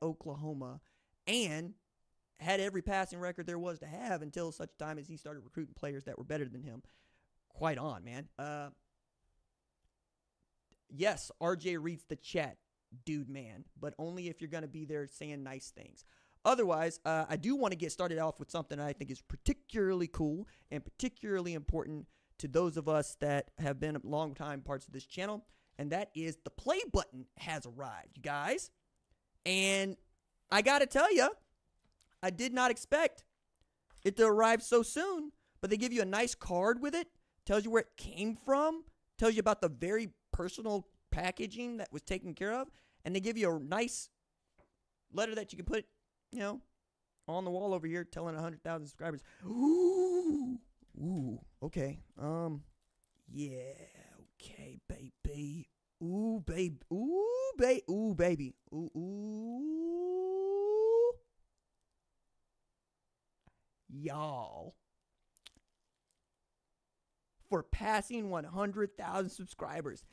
Oklahoma and had every passing record there was to have until such time as he started recruiting players that were better than him. Quite on, man. Yes, RJ reads the chat, dude, man, but only if you're going to be there saying nice things. Otherwise, I do want to get started off with something I think is particularly cool and particularly important to those of us that have been long-time parts of this channel, and that is the play button has arrived, you guys. And I got to tell you, I did not expect it to arrive so soon, but they give you a nice card with it, tells you where it came from, tells you about the very personal packaging that was taken care of, and they give you a nice letter that you can put, on the wall over here telling 100,000 subscribers. Ooh, okay. Yeah, okay, baby. Ooh, baby. Ooh, baby. Ooh. Y'all. For passing 100,000 subscribers.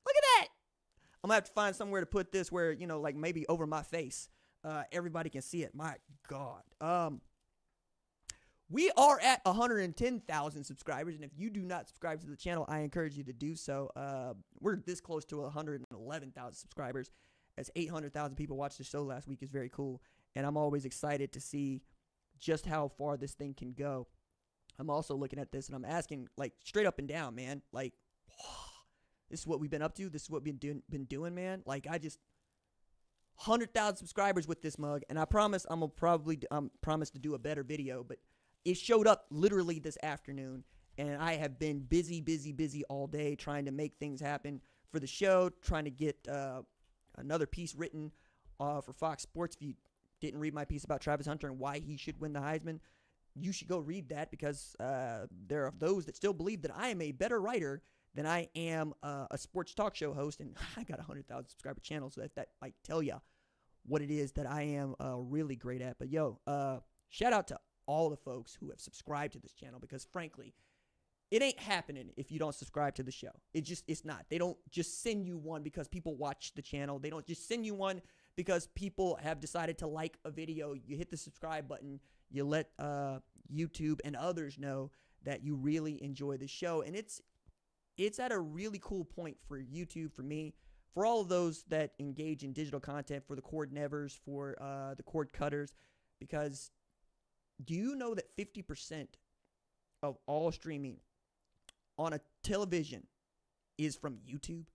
Look at that. I'm going to have to find somewhere to put this where, like maybe over my face. Everybody can see it. My God. We are at 110,000 subscribers, and if you do not subscribe to the channel, I encourage you to do so. We're this close to 111,000 subscribers, as 800,000 people watched the show last week is very cool, and I'm always excited to see just how far this thing can go. I'm also looking at this, and I'm asking, like, straight up and down, man, like, this is what we've been up to, this is what we've been doing, man. Like, 100,000 subscribers with this mug, and I promise I'm gonna promise to do a better video, but it showed up literally this afternoon, and I have been busy all day trying to make things happen for the show, trying to get another piece written for Fox Sports. If you didn't read my piece about Travis Hunter and why he should win the Heisman, you should go read that, because there are those that still believe that I am a better writer than I am a sports talk show host, and I got a 100,000 subscriber channel, so that might tell you what it is that I am really great at. But shout out to all the folks who have subscribed to this channel, because frankly, it ain't happening if you don't subscribe to the show. It's not. They don't just send you one because people watch the channel. They don't just send you one because people have decided to like a video. You hit the subscribe button. You let YouTube and others know that you really enjoy the show. And it's at a really cool point for YouTube, for me, for all of those that engage in digital content, for the cord nevers, for the cord cutters, because do you know that 50% of all streaming on a television is from YouTube?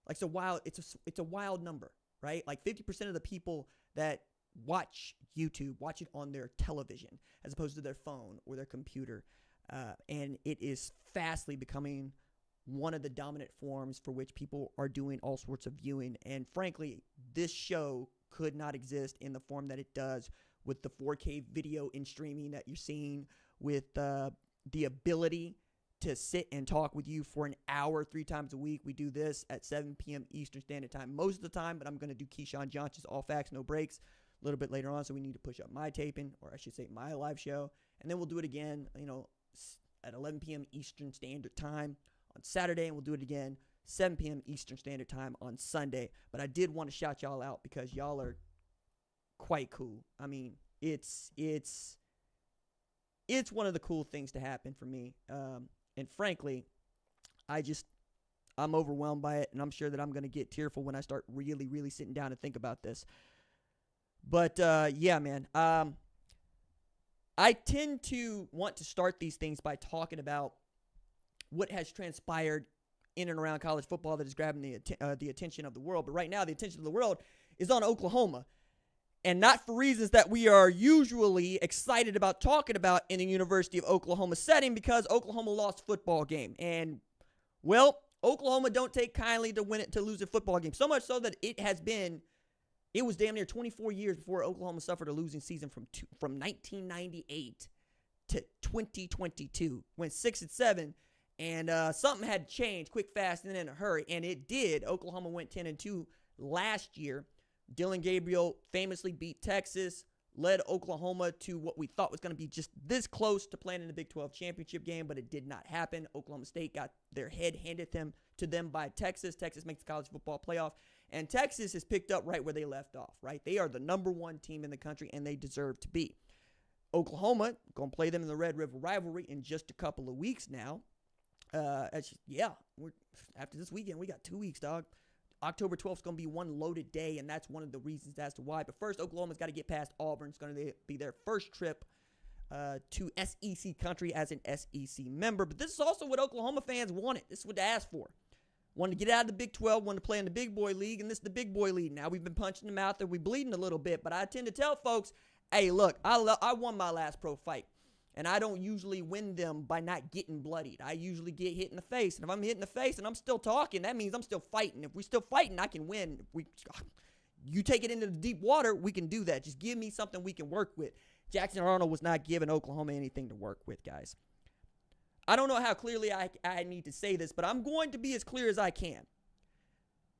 Like, it's a wild number, right? Like 50% of the people that watch YouTube watch it on their television as opposed to their phone or their computer. And it is fastly becoming one of the dominant forms for which people are doing all sorts of viewing. And frankly, this show could not exist in the form that it does, with the 4K video in streaming that you're seeing, with the ability to sit and talk with you for an hour 3 times a week. We do this at 7 p.m. Eastern Standard Time most of the time, but I'm going to do Keyshawn Johnson's All Facts, No Breaks a little bit later on, so we need to push up my taping, or I should say my live show, and then we'll do it again, at 11 p.m. Eastern Standard Time on Saturday, and we'll do it again 7 p.m. Eastern Standard Time on Sunday. But I did want to shout y'all out because y'all are quite cool. I mean, it's one of the cool things to happen for me. And frankly, I'm overwhelmed by it, and I'm sure that I'm going to get tearful when I start really, really sitting down and think about this. But, yeah, man, I tend to want to start these things by talking about what has transpired in and around college football that is grabbing the attention of the world. But right now, the attention of the world is on Oklahoma, and not for reasons that we are usually excited about talking about in the University of Oklahoma setting, because Oklahoma lost a football game. And, well, Oklahoma don't take kindly to lose a football game, so much so that it was damn near 24 years before Oklahoma suffered a losing season from 1998 to 2022. Went 6-7, and something had to change quick, fast, and in a hurry, and it did. Oklahoma went 10-2 last year. Dillon Gabriel famously beat Texas, led Oklahoma to what we thought was going to be just this close to playing in the Big 12 championship game, but it did not happen. Oklahoma State got their head handed to them by Texas. Texas makes the college football playoff, And Texas has picked up right where they left off, right? They are the number one team in the country, and they deserve to be. Oklahoma, going to play them in the Red River rivalry in just a couple of weeks now. After this weekend, we got 2 weeks, dog. October 12th is going to be one loaded day, and that's one of the reasons as to why. But first, Oklahoma's got to get past Auburn. It's going to be their first trip to SEC country as an SEC member. But this is also what Oklahoma fans wanted. This is what they asked for. Wanted to get out of the Big 12, wanted to play in the Big Boy League, and this is the Big Boy League. Now we've been punching them out there. We're bleeding a little bit, but I tend to tell folks, hey, look, I won my last pro fight, and I don't usually win them by not getting bloodied. I usually get hit in the face, and if I'm hit in the face and I'm still talking, that means I'm still fighting. If we're still fighting, I can win. You take it into the deep water, we can do that. Just give me something we can work with. Jackson Arnold was not giving Oklahoma anything to work with, guys. I don't know how clearly I need to say this, but I'm going to be as clear as I can.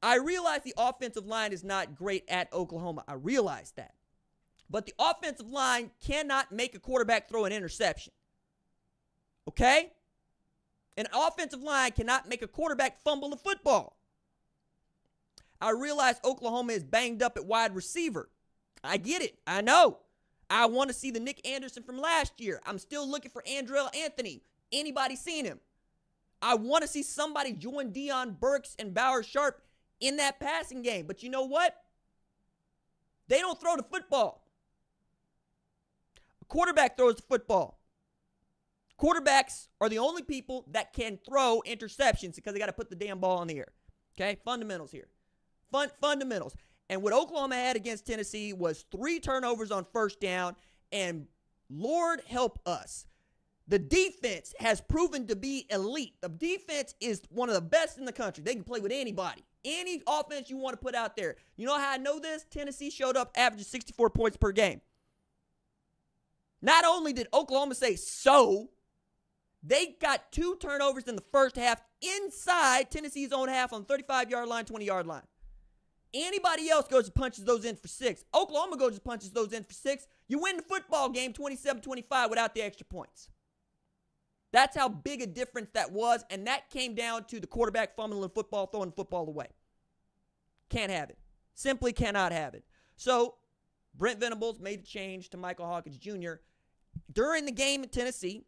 I realize the offensive line is not great at Oklahoma. I realize that. But the offensive line cannot make a quarterback throw an interception. Okay? An offensive line cannot make a quarterback fumble the football. I realize Oklahoma is banged up at wide receiver. I get it. I know. I want to see the Nick Anderson from last year. I'm still looking for Andrell Anthony. Anybody seen him? I want to see somebody join Deion Burks and Bauer Sharp in that passing game. But you know what? They don't throw the football. A quarterback throws the football. Quarterbacks are the only people that can throw interceptions because they got to put the damn ball in the air. Okay? Fundamentals here. Fundamentals. And what Oklahoma had against Tennessee was 3 turnovers on first down, and Lord help us. The defense has proven to be elite. The defense is one of the best in the country. They can play with anybody. Any offense you want to put out there. You know how I know this? Tennessee showed up averaging 64 points per game. Not only did Oklahoma say so, they got 2 turnovers in the first half inside Tennessee's own half on the 35-yard line, 20-yard line. Anybody else goes and punches those in for 6. Oklahoma goes and punches those in for 6. You win the football game 27-25 without the extra points. That's how big a difference that was, and that came down to the quarterback fumbling the football, throwing the football away. Can't have it. Simply cannot have it. So, Brent Venables made a change to Michael Hawkins Jr. during the game in Tennessee,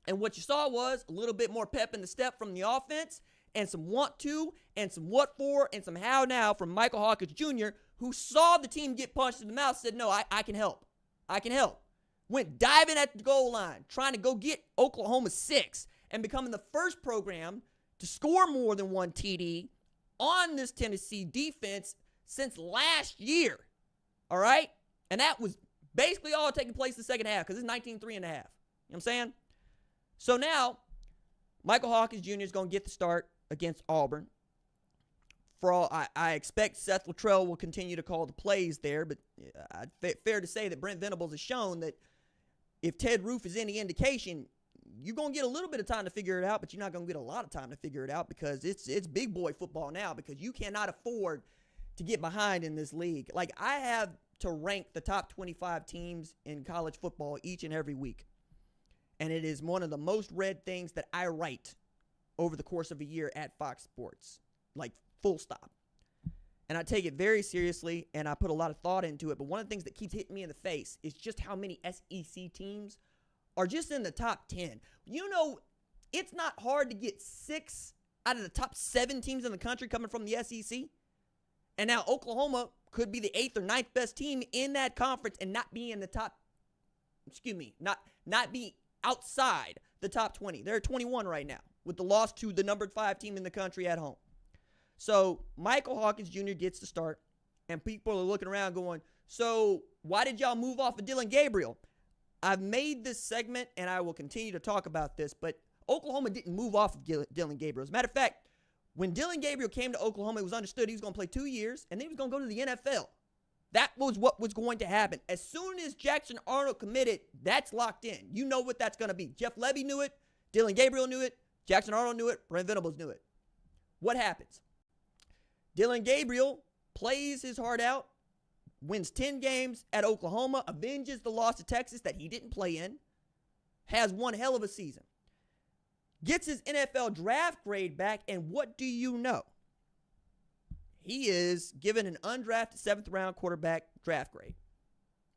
and what you saw was a little bit more pep in the step from the offense, and some want to, and some what for, and some how now from Michael Hawkins Jr., who saw the team get punched in the mouth, said, no, I can help. I can help. Went diving at the goal line, trying to go get Oklahoma 6, and becoming the first program to score more than 1 TD on this Tennessee defense since last year. All right? And that was basically all taking place in the second half, because it's 19-3.5. You know what I'm saying? So now, Michael Hawkins Jr. is going to get the start against Auburn. For all, I expect Seth Luttrell will continue to call the plays there, but fair to say that Brent Venables has shown that if Ted Roof is any indication, you're going to get a little bit of time to figure it out, but you're not going to get a lot of time to figure it out because it's big boy football now, because you cannot afford to get behind in this league. Like, I have to rank the top 25 teams in college football each and every week. And it is one of the most read things that I write over the course of a year at Fox Sports. Like, full stop. And I take it very seriously, and I put a lot of thought into it. But one of the things that keeps hitting me in the face is just how many SEC teams are just in the top 10. You know, it's not hard to get 6 out of the top 7 teams in the country coming from the SEC. And now Oklahoma could be the 8th or 9th best team in that conference and not be in the top, not be outside the top 20. They're 21 right now with the loss to the number 5 team in the country at home. So Michael Hawkins Jr. gets the start, and people are looking around going, so why did y'all move off of Dillon Gabriel? I've made this segment, and I will continue to talk about this, but Oklahoma didn't move off of Dillon Gabriel. As a matter of fact, when Dillon Gabriel came to Oklahoma, it was understood he was going to play 2 years, and then he was going to go to the NFL. That was what was going to happen. As soon as Jackson Arnold committed, that's locked in. You know what that's going to be. Jeff Lebby knew it. Dillon Gabriel knew it. Jackson Arnold knew it. Brent Venables knew it. What happens? Dillon Gabriel plays his heart out, wins 10 games at Oklahoma, avenges the loss to Texas that he didn't play in, has one hell of a season, gets his NFL draft grade back, and what do you know? he is given an undrafted 7th-round quarterback draft grade.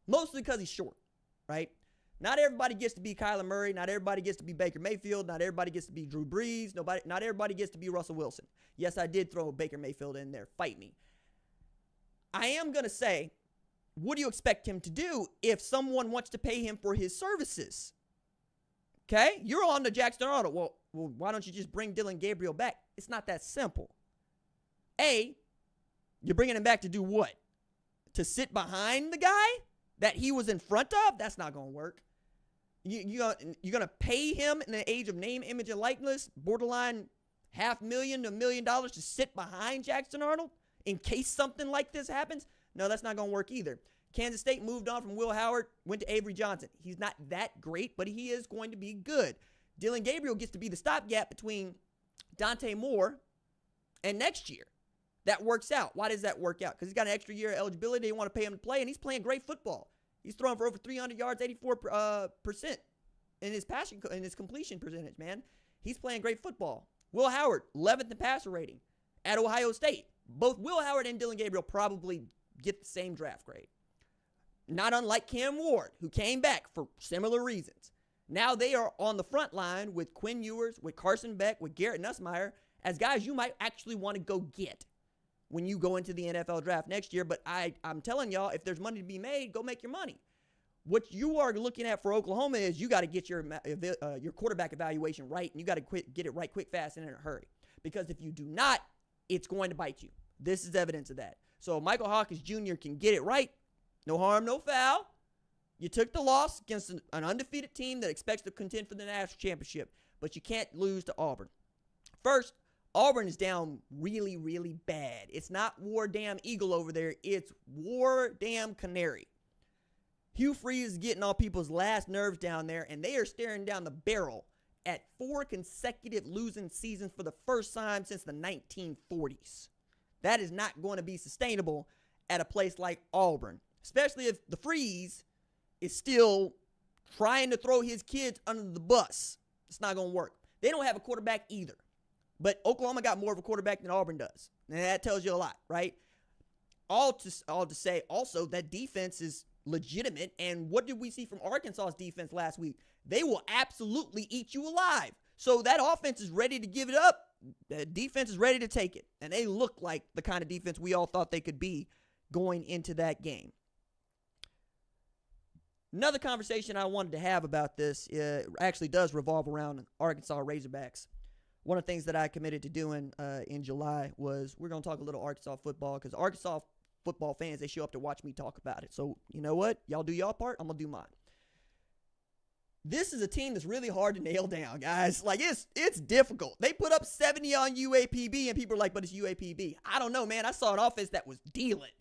Mostly because he's short, right? Not everybody gets to be Kyler Murray. Not everybody gets to be Baker Mayfield. Not everybody gets to be Drew Brees. Not everybody gets to be Russell Wilson. Yes, I did throw Baker Mayfield in there. Fight me. I am going to say, what do you expect him to do if someone wants to pay him for his services? Okay? You're on to Jackson Arnold. Well, why don't you just bring Dillon Gabriel back? It's not that simple. A, you're bringing him back to do what? To sit behind the guy that he was in front of? That's not going to work. You're going to pay him in the age of name, image, and likeness, borderline $500,000 to $1 million to sit behind Jackson Arnold in case something like this happens? No, that's not going to work either. Kansas State moved on from Will Howard, went to Avery Johnson. He's not that great, but he is going to be good. Dillon Gabriel gets to be the stopgap between Dante Moore and next year. That works out. Why does that work out? Because he's got an extra year of eligibility. They want to pay him to play, and he's playing great football. He's throwing for over 300 yards, 84% in his completion percentage, man. He's playing great football. Will Howard, 11th in passer rating at Ohio State. Both Will Howard and Dillon Gabriel probably get the same draft grade. Not unlike Cam Ward, who came back for similar reasons. Now they are on the front line with Quinn Ewers, with Carson Beck, with Garrett Nussmeier as guys you might actually want to go get when you go into the NFL draft next year. But I'm telling y'all, if there's money to be made, go make your money. What you are looking at for Oklahoma is you got to get your quarterback evaluation right, and you got to get it right quick, fast, and in a hurry. Because if you do not, it's going to bite you. This is evidence of that. So Michael Hawkins Jr. can get it right. No harm, no foul. You took the loss against an undefeated team that expects to contend for the national championship, but you can't lose to Auburn. First, Auburn is down really, really bad. It's not War Damn Eagle over there. It's War Damn Canary. Hugh Freeze is getting on people's last nerves down there, and they are staring down the barrel at 4 consecutive losing seasons for the first time since the 1940s. That is not going to be sustainable at a place like Auburn, especially if the Freeze is still trying to throw his kids under the bus. It's not going to work. They don't have a quarterback either. But Oklahoma got more of a quarterback than Auburn does. And that tells you a lot, right? All to say also that defense is legitimate. And what did we see from Arkansas's defense last week? They will absolutely eat you alive. So that offense is ready to give it up. The defense is ready to take it. And they look like the kind of defense we all thought they could be going into that game. Another conversation I wanted to have about this actually does revolve around Arkansas Razorbacks. One of the things that I committed to doing in July was we're going to talk a little Arkansas football because Arkansas football fans, they show up to watch me talk about it. So, you know what? Y'all do y'all part. I'm going to do mine. This is a team that's really hard to nail down, guys. Like, it's difficult. They put up 70 on UAPB, and people are like, but it's UAPB. I don't know, man. I saw an offense that was dealing.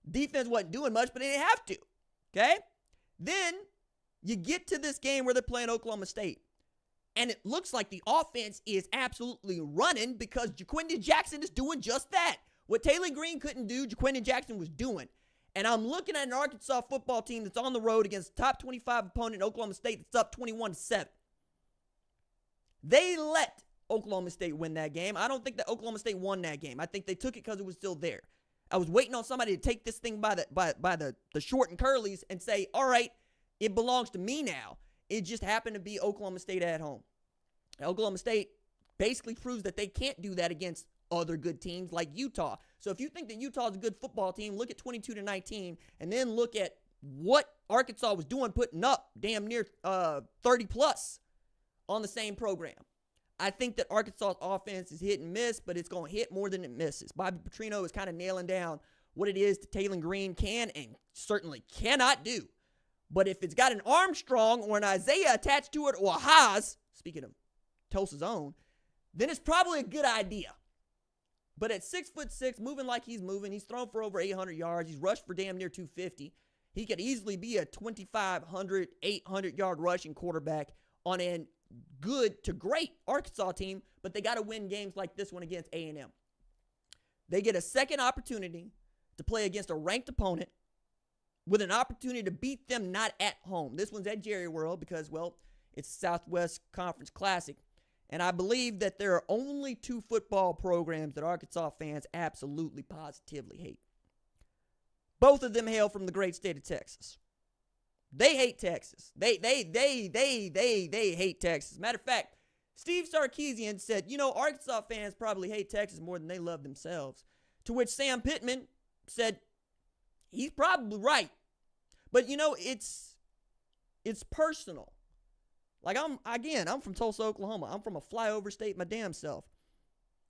Defense wasn't doing much, but they didn't have to. Okay? Then you get to this game where they're playing Oklahoma State, and it looks like the offense is absolutely running because Jaquindon Jackson is doing just that. What Taylor Green couldn't do, Jaquindon Jackson was doing. And I'm looking at an Arkansas football team that's on the road against a top 25 opponent in Oklahoma State that's up 21-7. They let Oklahoma State win that game. I don't think that Oklahoma State won that game. I think they took it because it was still there. I was waiting on somebody to take this thing by the short and curlies and say, all right, it belongs to me now. It just happened to be Oklahoma State at home. Oklahoma State basically proves that they can't do that against other good teams like Utah. So if you think that Utah is a good football team, look at 22-19 and then look at what Arkansas was doing, putting up damn near 30+ on the same program. I think that Arkansas's offense is hit and miss, but it's going to hit more than it misses. Bobby Petrino is kind of nailing down what it is that Taylor Green can and certainly cannot do. But if it's got an Armstrong or an Isaiah attached to it or a Haas, speaking of Tulsa's own, then it's probably a good idea. But at 6'6", moving like he's moving, he's thrown for over 800 yards. He's rushed for damn near 250. He could easily be a 2,500, 800-yard rushing quarterback on a good to great Arkansas team, but they got to win games like this one against A&M. They get a second opportunity to play against a ranked opponent with an opportunity to beat them not at home. This one's at Jerry World because, well, it's Southwest Conference Classic. And I believe that there are only two football programs that Arkansas fans absolutely positively hate. Both of them hail from the great state of Texas. They hate Texas. They hate Texas. Matter of fact, Steve Sarkisian said, Arkansas fans probably hate Texas more than they love themselves. To which Sam Pittman said, he's probably right. But, it's personal. Like, I'm from Tulsa, Oklahoma. I'm from a flyover state my damn self.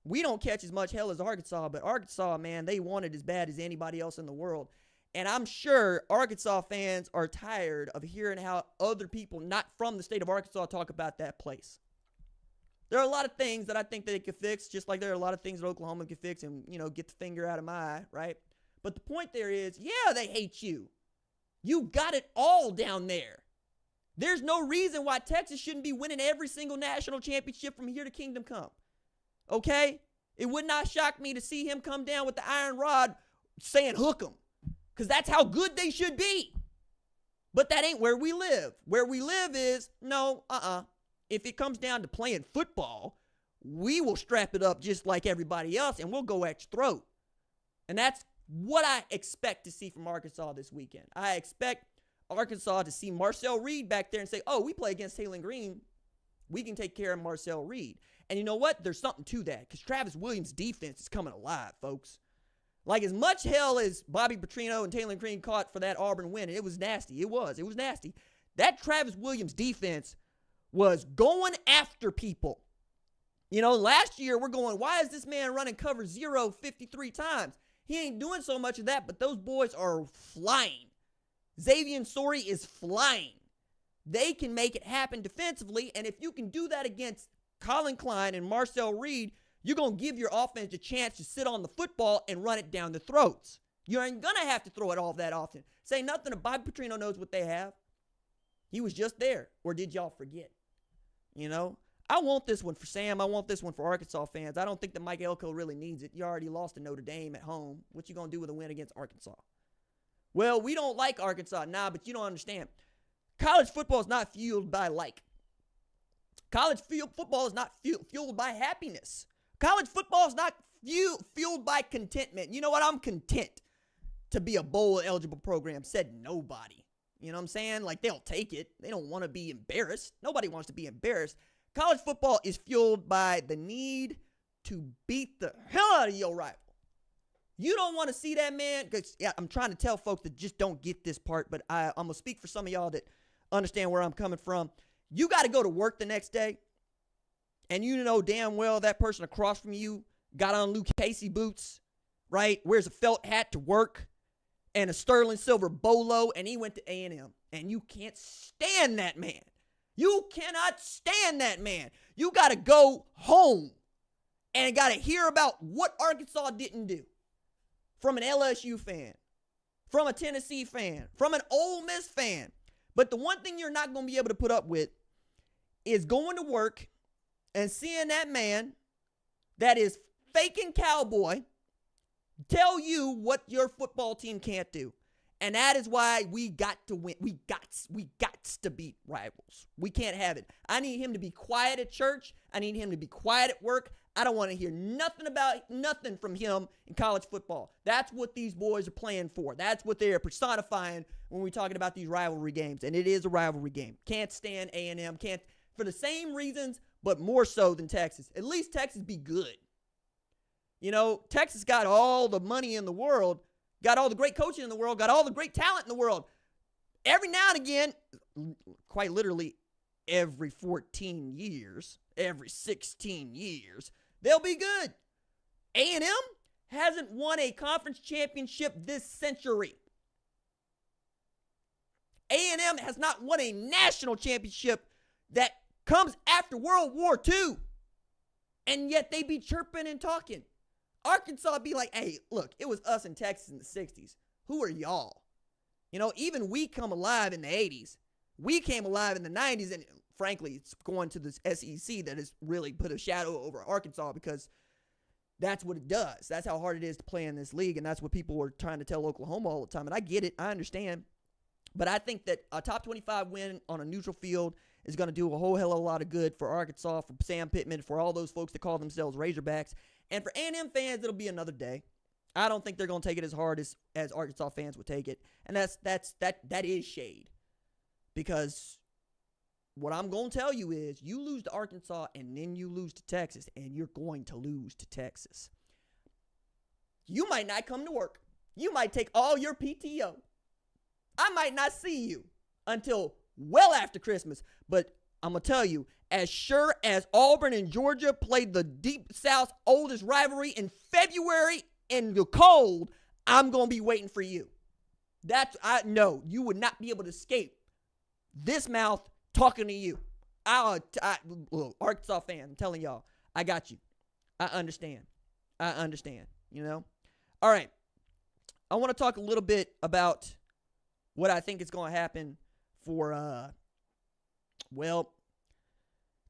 We don't catch as much hell as Arkansas, but Arkansas, man, they want it as bad as anybody else in the world. And I'm sure Arkansas fans are tired of hearing how other people not from the state of Arkansas talk about that place. There are a lot of things that I think that they could fix, just like there are a lot of things that Oklahoma could fix and, get the finger out of my eye, right? But the point there is, yeah, they hate you. You got it all down there. There's no reason why Texas shouldn't be winning every single national championship from here to kingdom come. Okay? It would not shock me to see him come down with the iron rod saying hook 'em. Because that's how good they should be. But that ain't where we live. Where we live is, no, If it comes down to playing football, we will strap it up just like everybody else, and we'll go at your throat. And that's what I expect to see from Arkansas this weekend. I expect Arkansas to see Marcel Reed back there and say, we play against Taylor Green. We can take care of Marcel Reed. And you know what? There's something to that because Travis Williams' defense is coming alive, folks. Like, as much hell as Bobby Petrino and Taylor Green caught for that Auburn win, and it was nasty. It was nasty. That Travis Williams defense was going after people. Last year we're going, why is this man running cover 0 53 times? He ain't doing so much of that, but those boys are flying. Xavier Sori is flying. They can make it happen defensively, and if you can do that against Colin Klein and Marcel Reed, you're going to give your offense a chance to sit on the football and run it down the throats. You ain't going to have to throw it all that often. Say nothing. Bobby Petrino knows what they have. He was just there. Or did y'all forget? I want this one for Sam. I want this one for Arkansas fans. I don't think that Mike Elko really needs it. You already lost to Notre Dame at home. What you going to do with a win against Arkansas? Well, we don't like Arkansas. Nah, but you don't understand. College football is not fueled by like. College football is not fueled by happiness. College football is not fueled by contentment. You know what? I'm content to be a bowl eligible program, said nobody. You know what I'm saying? Like, they'll take it. They don't want to be embarrassed. Nobody wants to be embarrassed. College football is fueled by the need to beat the hell out of your rival. You don't want to see that, man. Because I'm trying to tell folks that just don't get this part, but I'm going to speak for some of y'all that understand where I'm coming from. You got to go to work the next day, and you know damn well that person across from you got on Luke Casey boots, right? Wears a felt hat to work and a sterling silver bolo, and he went to A&M. And you can't stand that man. You cannot stand that man. You got to go home and got to hear about what Arkansas didn't do from an LSU fan, from a Tennessee fan, from an Ole Miss fan. But the one thing you're not going to be able to put up with is going to work and seeing that man that is faking cowboy tell you what your football team can't do. And that is why we got to win. We got to beat rivals. We can't have it. I need him to be quiet at church. I need him to be quiet at work. I don't want to hear nothing from him in college football. That's what these boys are playing for. That's what they're personifying when we're talking about these rivalry games. And it is a rivalry game. Can't stand A&M. Can't, for the same reasons, but more so than Texas. At least Texas be good. Texas got all the money in the world, got all the great coaching in the world, got all the great talent in the world. Every now and again, quite literally every 14 years, every 16 years, they'll be good. A&M hasn't won a conference championship this century. A&M has not won a national championship that comes after World War II. And yet they be chirping and talking. Arkansas be like, hey, look, it was us in Texas in the 60s. Who are y'all? Even we come alive in the 80s. We came alive in the 90s, and frankly, it's going to the SEC that has really put a shadow over Arkansas because that's what it does. That's how hard it is to play in this league, and that's what people were trying to tell Oklahoma all the time, and I get it. I understand. But I think that a top 25 win on a neutral field is going to do a whole hell of a lot of good for Arkansas, for Sam Pittman, for all those folks that call themselves Razorbacks. And for A&M fans, it'll be another day. I don't think they're going to take it as hard as Arkansas fans would take it. And that is shade. Because what I'm going to tell you is you lose to Arkansas and then you lose to Texas, and you're going to lose to Texas. You might not come to work. You might take all your PTO. I might not see you until well after Christmas. But I'm going to tell you, as sure as Auburn and Georgia played the Deep South's oldest rivalry in February in the cold, I'm going to be waiting for you. No, you would not be able to escape this mouth talking to you. Arkansas fan, I'm telling y'all, I got you. I understand, you know? All right. I want to talk a little bit about what I think is going to happen for,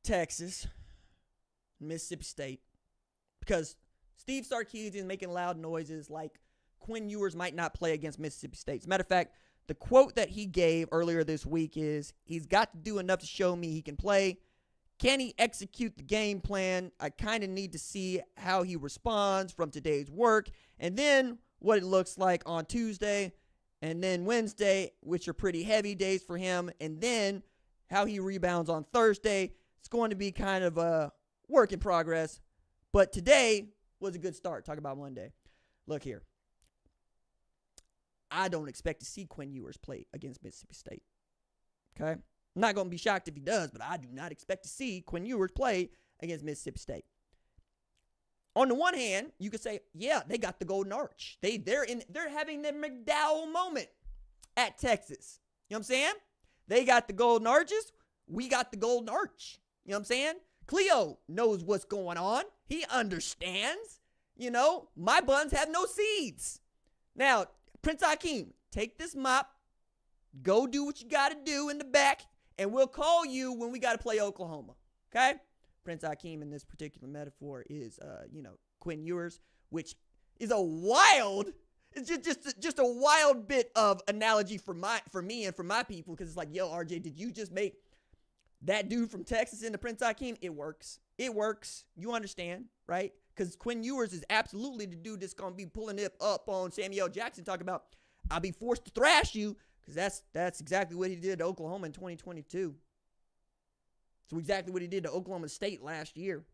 Texas, Mississippi State. Because Steve Sarkisian is making loud noises like Quinn Ewers might not play against Mississippi State. As a matter of fact, the quote that he gave earlier this week is, he's got to do enough to show me he can play. Can he execute the game plan? I kind of need to see how he responds from today's work, and then what it looks like on Tuesday, and then Wednesday, which are pretty heavy days for him, and then how he rebounds on Thursday. It's going to be kind of a work in progress, but today was a good start. Talk about Monday. Look here. I don't expect to see Quinn Ewers play against Mississippi State. Okay? I'm not going to be shocked if he does, but I do not expect to see Quinn Ewers play against Mississippi State. On the one hand, you could say, yeah, they got the golden arch. They're having their McDowell moment at Texas. You know what I'm saying? They got the golden arches. We got the golden arch. You know what I'm saying? Cleo knows what's going on. He understands. You know, my buns have no seeds. Now, Prince Hakeem, take this mop, go do what you got to do in the back, and we'll call you when we got to play Oklahoma. Okay? Prince Hakeem in this particular metaphor is, Quinn Ewers, which is it's just a wild bit of analogy for me and for my people, because it's like, yo, RJ, did you just make that dude from Texas into Prince Hakeem? It works. You understand, right? Because Quinn Ewers is absolutely the dude that's going to be pulling it up on Samuel Jackson, talking about, I'll be forced to thrash you, because that's exactly what he did to Oklahoma in 2022. It's exactly what he did to Oklahoma State last year.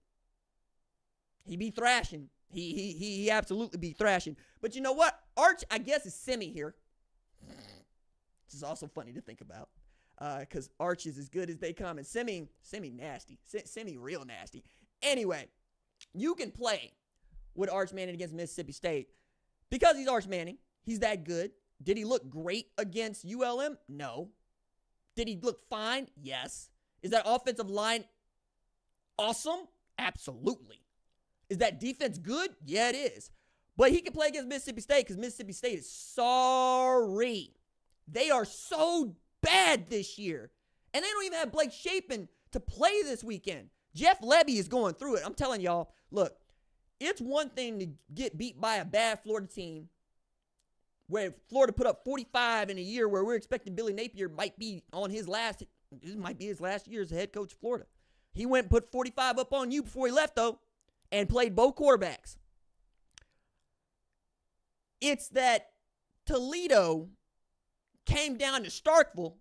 He be thrashing. He absolutely be thrashing. But you know what? Arch, I guess, is semi here. This is also funny to think about. Because Arch is as good as they come. And semi nasty. Semi real nasty. Anyway, you can play with Arch Manning against Mississippi State because he's Arch Manning. He's that good. Did he look great against ULM? No. Did he look fine? Yes. Is that offensive line awesome? Absolutely. Is that defense good? Yeah, it is. But he can play against Mississippi State because Mississippi State is sorry. They are so bad this year. And they don't even have Blake Shapen to play this weekend. Jeff Lebby is going through it. I'm telling y'all, look, it's one thing to get beat by a bad Florida team where Florida put up 45 in a year where we're expecting Billy Napier might be on his last year as the head coach of Florida. He went and put 45 up on you before he left, though, and played both quarterbacks. It's that Toledo came down to Starkville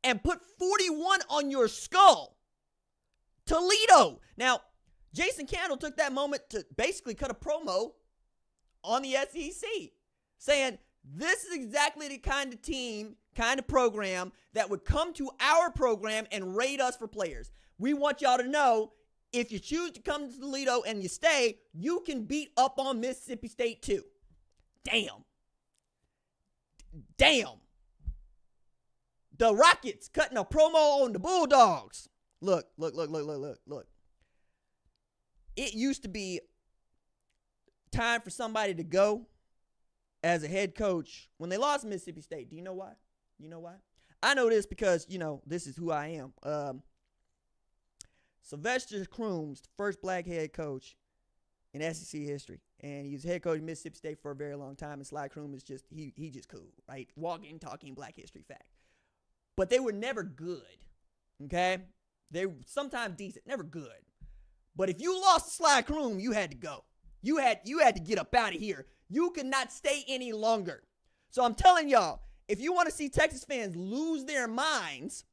and put 41 on your skull. Toledo. Now, Jason Candle took that moment to basically cut a promo on the SEC, saying this is exactly the kind of team, kind of program that would come to our program and raid us for players. We want y'all to know, if you choose to come to Toledo and you stay, you can beat up on Mississippi State too. Damn. The Rockets cutting a promo on the Bulldogs. Look. It used to be time for somebody to go as a head coach when they lost Mississippi State. Do you know why? I know this because, this is who I am. Sylvester Crooms, the first black head coach in SEC history. And he was head coach of Mississippi State for a very long time. And Sly Croom is just, he just cool, right? Walking, talking black history fact. but they were never good. Okay? They were sometimes decent, never good. But if you lost to Sly Kroom, you had to go. You had to get up out of here. You could not stay any longer. So I'm telling y'all, if you want to see Texas fans lose their minds,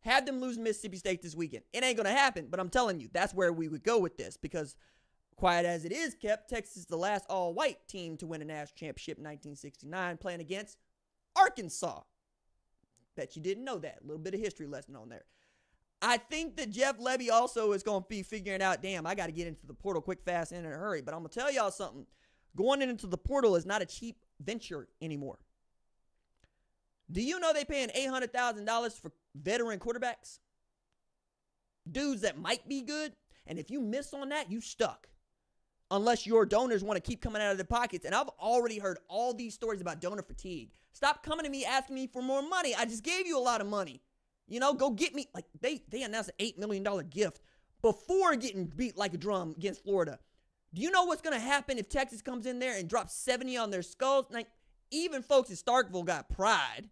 have them lose Mississippi State this weekend. It ain't going to happen, but I'm telling you, that's where we would go with this because quiet as it is kept, Texas is the last all-white team to win a national championship in 1969 playing against Arkansas. Bet you didn't know that. A little bit of history lesson on there. I think that Jeff Lebby also is going to be figuring out, damn, I got to get into the portal quick, fast, and in a hurry. But I'm going to tell y'all something. Going into the portal is not a cheap venture anymore. Do you know they paying $800,000 for veteran quarterbacks? Dudes that might be good. And if you miss on that, you stuck. Unless your donors want to keep coming out of their pockets. And I've already heard all these stories about donor fatigue. Stop coming to me asking me for more money. I just gave you a lot of money. You know, go get me. Like, they announced an $8 million gift before getting beat like a drum against Florida. Do you know what's going to happen if Texas comes in there and drops 70 on their skulls? Like, even folks in Starkville got pride.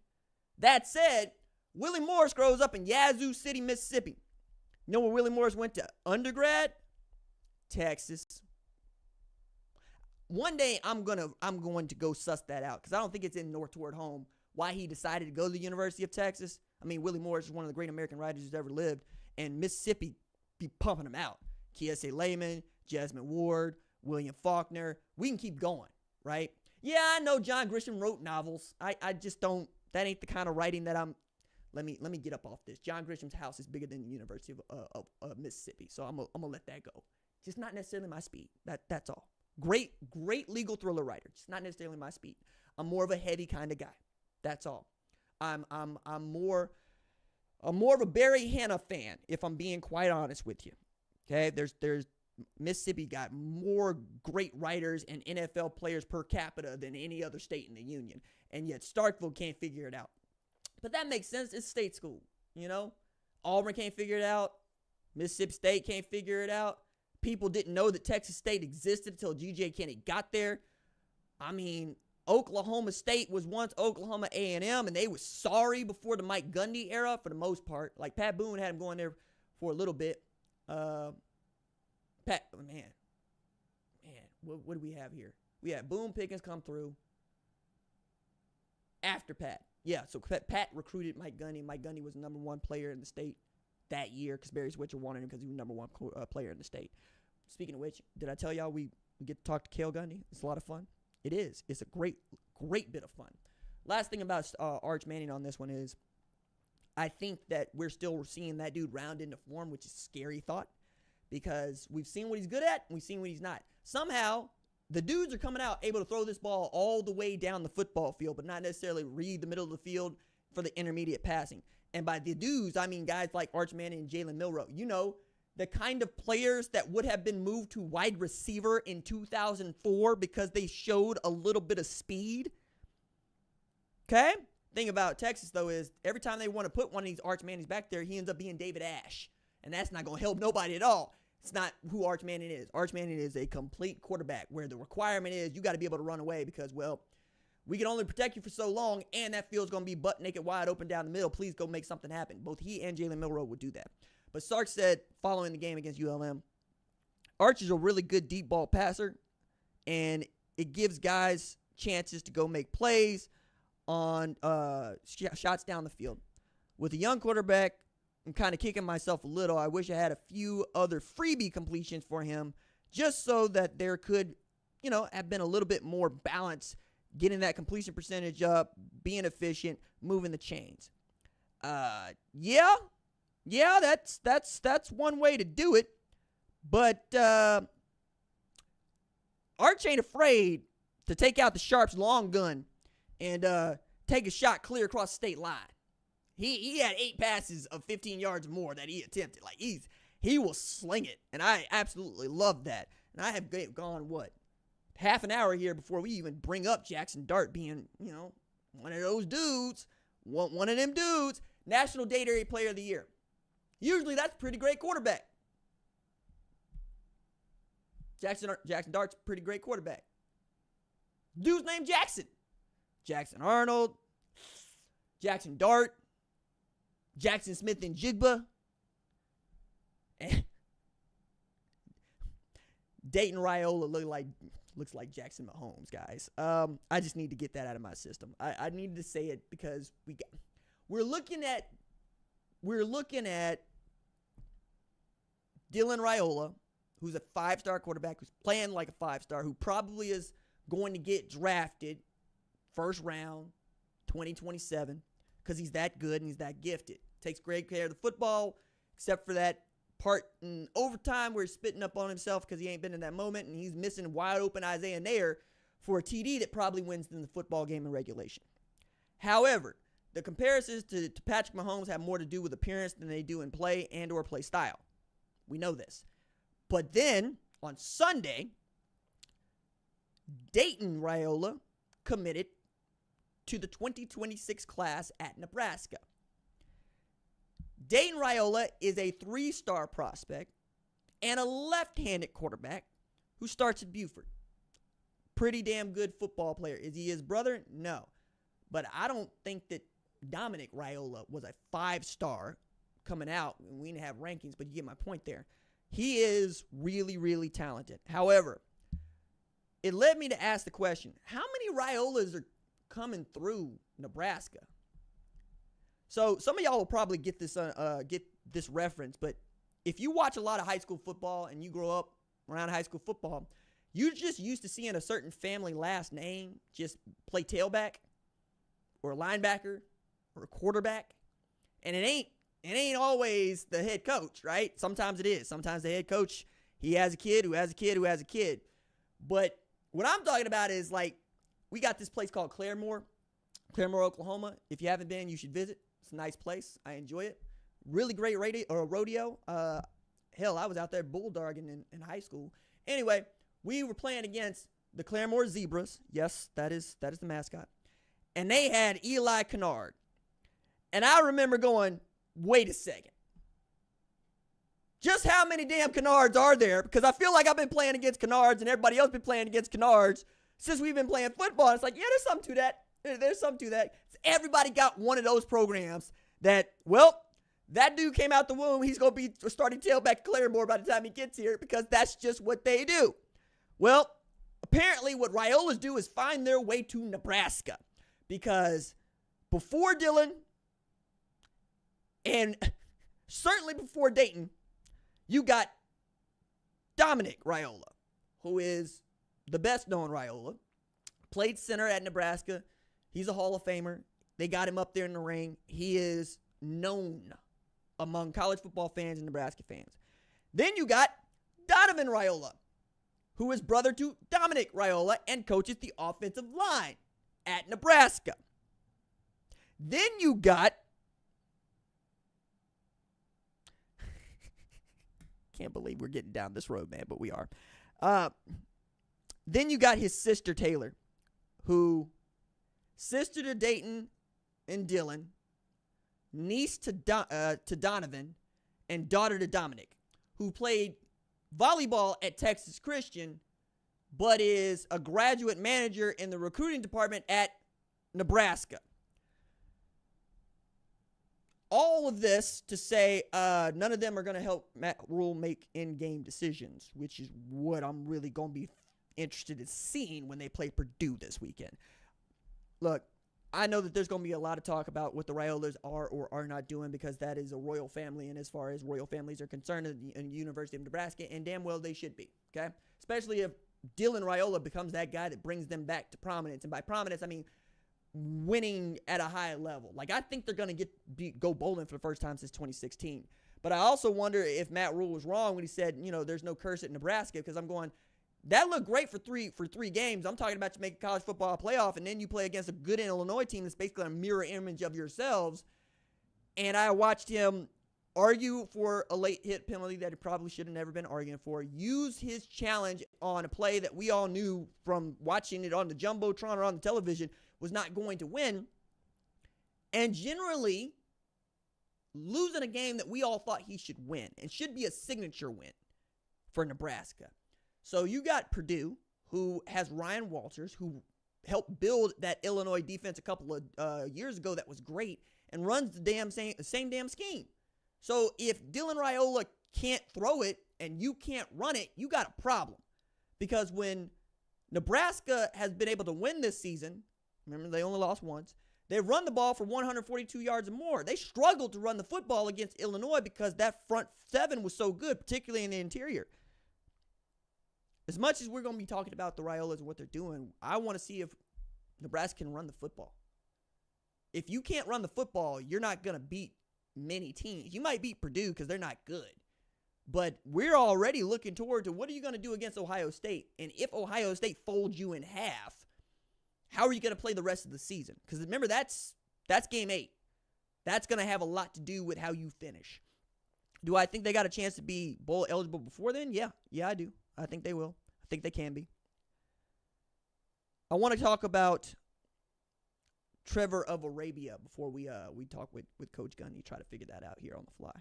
That said, Willie Morris grows up in Yazoo City, Mississippi. You know where Willie Morris went to undergrad? Texas. One day I'm going to go suss that out because I don't think it's in North Toward Home why he decided to go to the University of Texas. I mean, Willie Morris is one of the great American writers who's ever lived, and Mississippi be pumping him out. Kiese Lehman, Jasmine Ward, William Faulkner. We can keep going, right? Yeah, I know John Grisham wrote novels. I just don't. That ain't the kind of writing that I'm. Let me get up off this. John Grisham's house is bigger than the University of Mississippi, so I'm gonna let that go. Just not necessarily my speed. That's all. Great legal thriller writer. Just not necessarily my speed. I'm more of a heavy kind of guy. That's all. I'm more of a Barry Hannah fan, if I'm being quite honest with you. Okay, there's Mississippi got more great writers and NFL players per capita than any other state in the union, and yet Starkville can't figure it out. But that makes sense. It's state school, you know. Auburn can't figure it out. Mississippi State can't figure it out. People didn't know that Texas State existed until G.J. Kennedy got there. I mean, Oklahoma State was once Oklahoma A&M, and they was sorry before the Mike Gundy era for the most part. Like, Pat Boone had him going there for a little bit. Man, what do we have here? We had Boone Pickens come through after Pat. Yeah, so Pat recruited Mike Gundy. Mike Gundy was the number one player in the state that year because Barry Switzer wanted him because he was the number one player in the state. Speaking of which, did I tell y'all we get to talk to Cale Gundy? It's a lot of fun. It is. It's a great bit of fun. Last thing about Arch Manning on this one is I think that we're still seeing that dude round into form, which is a scary thought because we've seen what he's good at and we've seen what he's not. Somehow, the dudes are coming out able to throw this ball all the way down the football field, but not necessarily read the middle of the field for the intermediate passing. And by the dudes, I mean guys like Arch Manning and Jalen Milroe. You know, the kind of players that would have been moved to wide receiver in 2004 because they showed a little bit of speed. Okay? Thing about Texas, though, is every time they want to put one of these Arch Mannings back there, he ends up being David Ash. And that's not going to help nobody at all. It's not who Arch Manning is. Arch Manning is a complete quarterback where the requirement is you got to be able to run away because, well, we can only protect you for so long, and that field's going to be butt naked wide open down the middle. Please go make something happen. Both he and Jalen Milroe would do that. But Sark said, following the game against ULM, Arch is a really good deep ball passer, and it gives guys chances to go make plays on shots down the field. With a young quarterback, I'm kind of kicking myself a little. I wish I had a few other freebie completions for him just so that there could, you know, have been a little bit more balance, getting that completion percentage up, being efficient, moving the chains. Yeah, that's one way to do it. But Arch ain't afraid to take out the Sharps long gun and take a shot clear across the state line. He had 8 passes of 15 yards or more that he attempted. Like, he will sling it, and I absolutely love that. And I have gone, half an hour here before we even bring up Jackson Dart being, you know, one of those dudes, one of them dudes, National Date Area Player of the Year. Usually that's a pretty great quarterback. Jackson Dart's a pretty great quarterback. Dude's named Jackson. Jackson Arnold, Jackson Dart. Jackson Smith and Jigba. Dayton Raiola looks like Jackson Mahomes, guys. I just need to get that out of my system. I need to say it because we're looking at Dylan Raiola, who's a 5-star quarterback, who's playing like a 5-star, who probably is going to get drafted first round 2027 because he's that good and he's that gifted. Takes great care of the football, except for that part in overtime where he's spitting up on himself because he ain't been in that moment, and he's missing wide open Isaiah Nair for a TD that probably wins them the football game in regulation. However, the comparisons to Patrick Mahomes have more to do with appearance than they do in play and or play style. We know this. But then, on Sunday, Dayton Raiola committed to the 2026 class at Nebraska. Dayton Raiola is a 3-star prospect and a left-handed quarterback who starts at Buford. Pretty damn good football player. Is he his brother? No. But I don't think that Dominic Raiola was a 5-star coming out. We didn't have rankings, but you get my point there. He is really, really talented. However, it led me to ask the question, how many Raiolas are coming through Nebraska? So some of y'all will probably get this reference, but if you watch a lot of high school football and you grow up around high school football, you're just used to seeing a certain family last name just play tailback or a linebacker or a quarterback, and it ain't always the head coach, right? Sometimes it is. Sometimes the head coach, he has a kid who has a kid who has a kid. But what I'm talking about is, like, we got this place called Claremore, Oklahoma. If you haven't been, you should visit. It's a nice place. I enjoy it. Really great rodeo. Hell, I was out there bulldogging in high school. Anyway, we were playing against the Claremore Zebras. Yes, that is the mascot. And they had Eli Kennard. And I remember going, wait a second. Just how many damn Kennards are there? Because I feel like I've been playing against Kennards and everybody else been playing against Kennards since we've been playing football. It's like, yeah, there's something to that. There's something to that. Everybody got one of those programs that, well, that dude came out the womb. He's going to be starting tailback at Claremore by the time he gets here because that's just what they do. Well, apparently what Raiola's do is find their way to Nebraska because before Dylan and certainly before Dayton, you got Dominic Raiola, who is the best known Raiola, played center at Nebraska. He's a Hall of Famer. They got him up there in the ring. He is known among college football fans and Nebraska fans. Then you got Donovan Raiola, who is brother to Dominic Raiola and coaches the offensive line at Nebraska. Then you got, can't believe we're getting down this road, man, but we are. Then you got his sister Taylor, who sister to Dayton and Dylan, niece to Donovan, and daughter to Dominic, who played volleyball at Texas Christian, but is a graduate manager in the recruiting department at Nebraska. All of this to say none of them are going to help Matt Rule make in-game decisions, which is what I'm really going to be interested in seeing when they play Purdue this weekend. Look, I know that there's going to be a lot of talk about what the Raiolas are or are not doing because that is a royal family, and as far as royal families are concerned in the University of Nebraska, and damn well they should be, okay? Especially if Dylan Raiola becomes that guy that brings them back to prominence, and by prominence, I mean winning at a high level. Like, I think they're going to go bowling for the first time since 2016. But I also wonder if Matt Rule was wrong when he said, there's no curse at Nebraska, because I'm going, that looked great for three games. I'm talking about you make a college football playoff, and then you play against a good Illinois team that's basically a mirror image of yourselves. And I watched him argue for a late hit penalty that he probably should have never been arguing for, use his challenge on a play that we all knew from watching it on the Jumbotron or on the television was not going to win, and generally losing a game that we all thought he should win and should be a signature win for Nebraska. So you got Purdue, who has Ryan Walters, who helped build that Illinois defense a couple of years ago that was great and runs the same damn scheme. So if Dylan Raiola can't throw it and you can't run it, you got a problem. Because when Nebraska has been able to win this season, remember they only lost once, they've run the ball for 142 yards or more. They struggled to run the football against Illinois because that front seven was so good, particularly in the interior. As much as we're going to be talking about the Raiolas and what they're doing, I want to see if Nebraska can run the football. If you can't run the football, you're not going to beat many teams. You might beat Purdue because they're not good. But we're already looking toward to what are you going to do against Ohio State? And if Ohio State folds you in half, how are you going to play the rest of the season? Because remember, that's game 8. That's going to have a lot to do with how you finish. Do I think they got a chance to be bowl eligible before then? Yeah, I do. I think they will. I think they can be. I want to talk about Trevor of Arabia before we talk with Coach Gundy, try to figure that out here on the fly.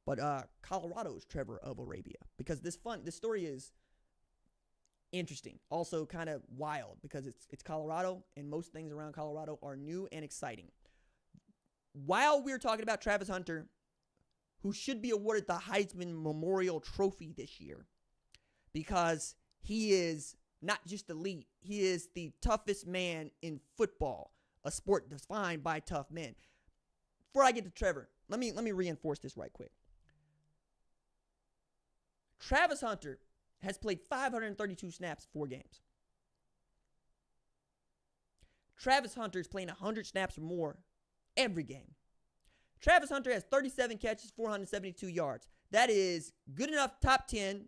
But Colorado's Trevor of Arabia, because this story is interesting, also kind of wild, because it's Colorado, and most things around Colorado are new and exciting. While we're talking about Travis Hunter, who should be awarded the Heisman Memorial Trophy this year, because he is not just elite, he is the toughest man in football, a sport defined by tough men. Before I get to Trevor, let me reinforce this right quick. Travis Hunter has played 532 snaps, 4 games. Travis Hunter is playing 100 snaps or more every game. Travis Hunter has 37 catches, 472 yards. That is good enough top 10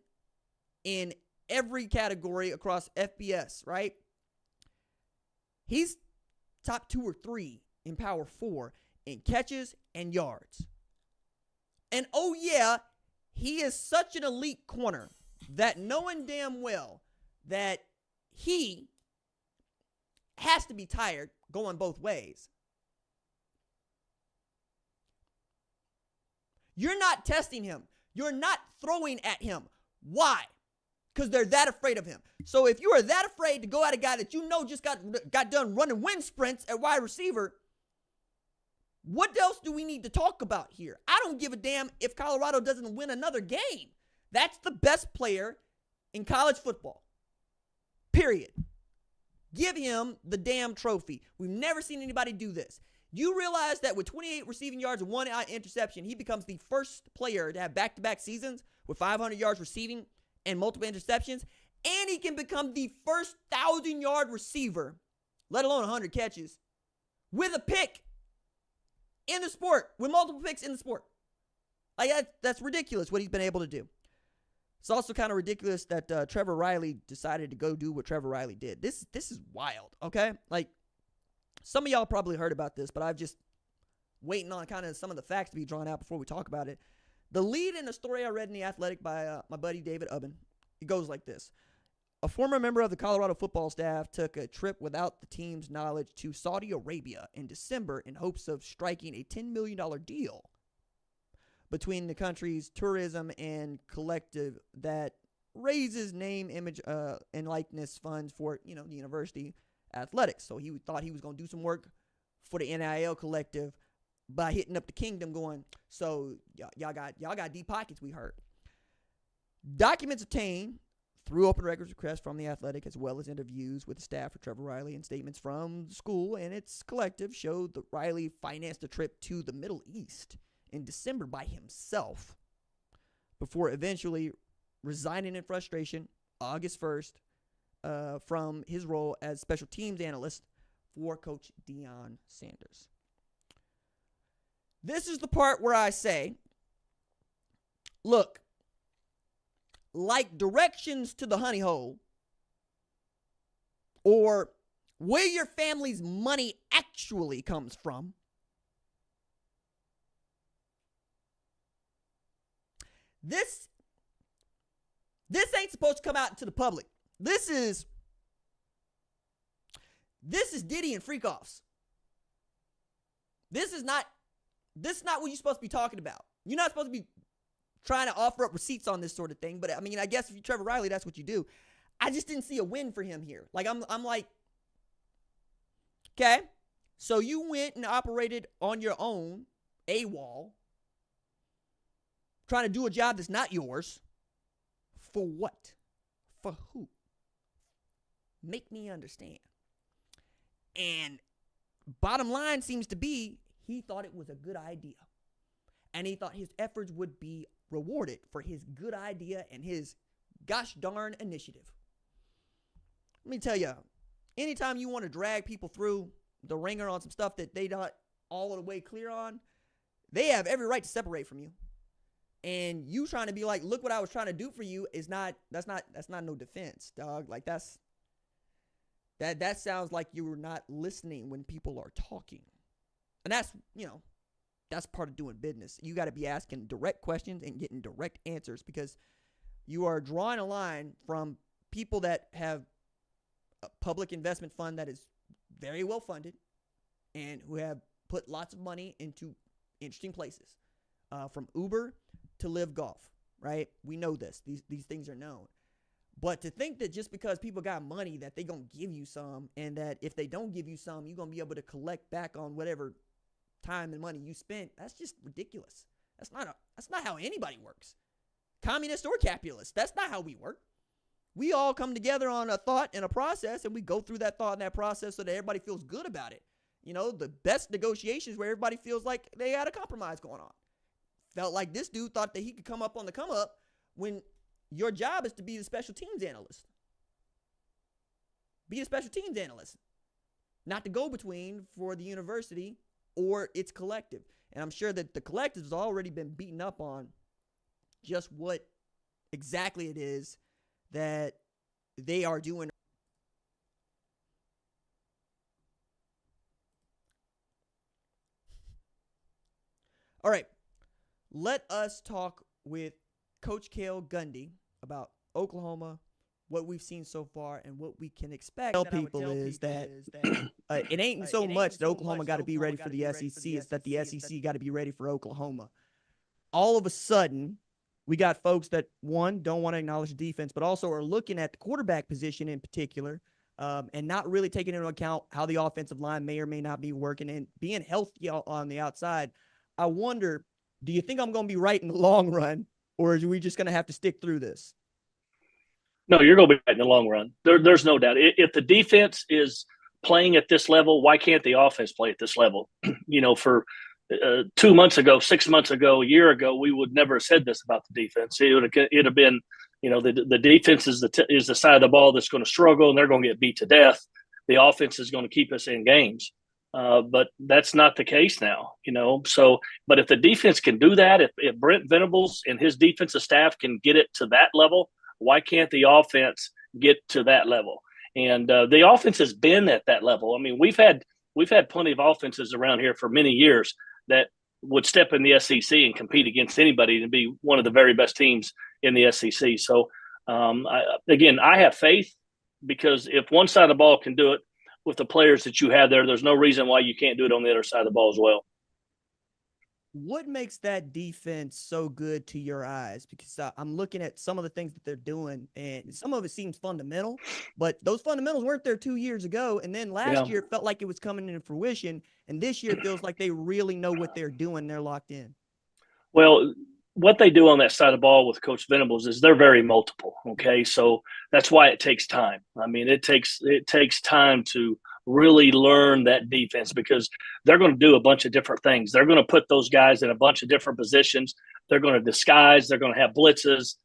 in every category across FBS, right? He's top 2 or 3 in Power 4 in catches and yards. And oh yeah, he is such an elite corner that knowing damn well that he has to be tired going both ways. You're not testing him. You're not throwing at him. Why? Because they're that afraid of him. So if you are that afraid to go at a guy that you know just got done running wind sprints at wide receiver, what else do we need to talk about here? I don't give a damn if Colorado doesn't win another game. That's the best player in college football. Period. Give him the damn trophy. We've never seen anybody do this. You realize that with 28 receiving yards and 1 interception, he becomes the first player to have back-to-back seasons with 500 yards receiving and multiple interceptions, and he can become the first 1,000-yard receiver, let alone 100 catches, with a pick in the sport, with multiple picks in the sport. Like, that's ridiculous what he's been able to do. It's also kind of ridiculous that Trevor Riley decided to go do what Trevor Riley did. This is wild, okay? Like, some of y'all probably heard about this, but I've just waiting on kind of some of the facts to be drawn out before we talk about it. The lead in a story I read in The Athletic by my buddy David Ubben, it goes like this. A former member of the Colorado football staff took a trip without the team's knowledge to Saudi Arabia in December in hopes of striking a $10 million deal between the country's tourism and collective that raises name, image, and likeness funds for, the university athletics. So he thought he was going to do some work for the NIL collective by hitting up the kingdom going, so y'all got deep pockets, we heard. Documents obtained through open records requests from the Athletic, as well as interviews with the staff for Trevor Riley and statements from the school and its collective, showed that Riley financed a trip to the Middle East in December by himself before eventually resigning in frustration August 1st from his role as special teams analyst for Coach Deion Sanders. This is the part where I say, look, like directions to the honey hole, or where your family's money actually comes from, this ain't supposed to come out to the public. This is Diddy and freak-offs. This is not what you're supposed to be talking about. You're not supposed to be trying to offer up receipts on this sort of thing. But I mean, I guess if you're Trevor Riley, that's what you do. I just didn't see a win for him here. Like I'm like, Okay? So you went and operated on your own, AWOL, trying to do a job that's not yours. For what? For who? Make me understand. And bottom line seems to be he thought it was a good idea. And he thought his efforts would be rewarded for his good idea and his gosh darn initiative. Let me tell you, anytime you want to drag people through the ringer on some stuff that they not all the way clear on, they have every right to separate from you. And you trying to be like, look what I was trying to do for you is not, that's not no defense, dog. Like that sounds like you were not listening when people are talking. And that's, that's part of doing business. You got to be asking direct questions and getting direct answers, because you are drawing a line from people that have a public investment fund that is very well funded and who have put lots of money into interesting places, from Uber to Live Golf, right? We know this. These things are known. But to think that just because people got money that they going to give you some, and that if they don't give you some, you're going to be able to collect back on whatever time and money you spent, that's just ridiculous. That's not how anybody works. Communist or capitalist, that's not how we work. We all come together on a thought and a process, and we go through that thought and that process so that everybody feels good about it. The best negotiations where everybody feels like they had a compromise going on. Felt like this dude thought that he could come up on the come up when your job is to be the special teams analyst. Be a special teams analyst, not the go-between for the university or its collective. And I'm sure that the collective has already been beaten up on just what exactly it is that they are doing. All right, let us talk with Coach Cale Gundy about Oklahoma, what we've seen so far, and what we can expect. Tell people is that it ain't so much that Oklahoma got to be ready for the SEC. It's that the SEC got to be ready for Oklahoma. All of a sudden, we got folks that, one, don't want to acknowledge the defense, but also are looking at the quarterback position in particular, and not really taking into account how the offensive line may or may not be working and being healthy on the outside. I wonder, do you think I'm going to be right in the long run, or are we just going to have to stick through this? No, you're going to be right in the long run. There's no doubt. If the defense is playing at this level, why can't the offense play at this level? For 2 months ago, 6 months ago, a year ago, we would never have said this about the defense. It'd have been, the defense is the side of the ball that's going to struggle, and they're going to get beat to death. The offense is going to keep us in games. But that's not the case now, So, but if the defense can do that, if Brent Venables and his defensive staff can get it to that level, why can't the offense get to that level? And the offense has been at that level. I mean, we've had plenty of offenses around here for many years that would step in the SEC and compete against anybody and be one of the very best teams in the SEC. So, I have faith, because if one side of the ball can do it with the players that you have there, there's no reason why you can't do it on the other side of the ball as well. What makes that defense so good to your eyes? Because I'm looking at some of the things that they're doing, and some of it seems fundamental, but those fundamentals weren't there 2 years ago. And then last year it felt like it was coming into fruition, and this year it feels like they really know what they're doing. They're locked in. Well, what they do on that side of the ball with Coach Venables is they're very multiple. Okay. So that's why it takes time. I mean, it takes time to really learn that defense, because they're going to do a bunch of different things. They're going to put those guys in a bunch of different positions. They're going to disguise. They're going to have blitzes.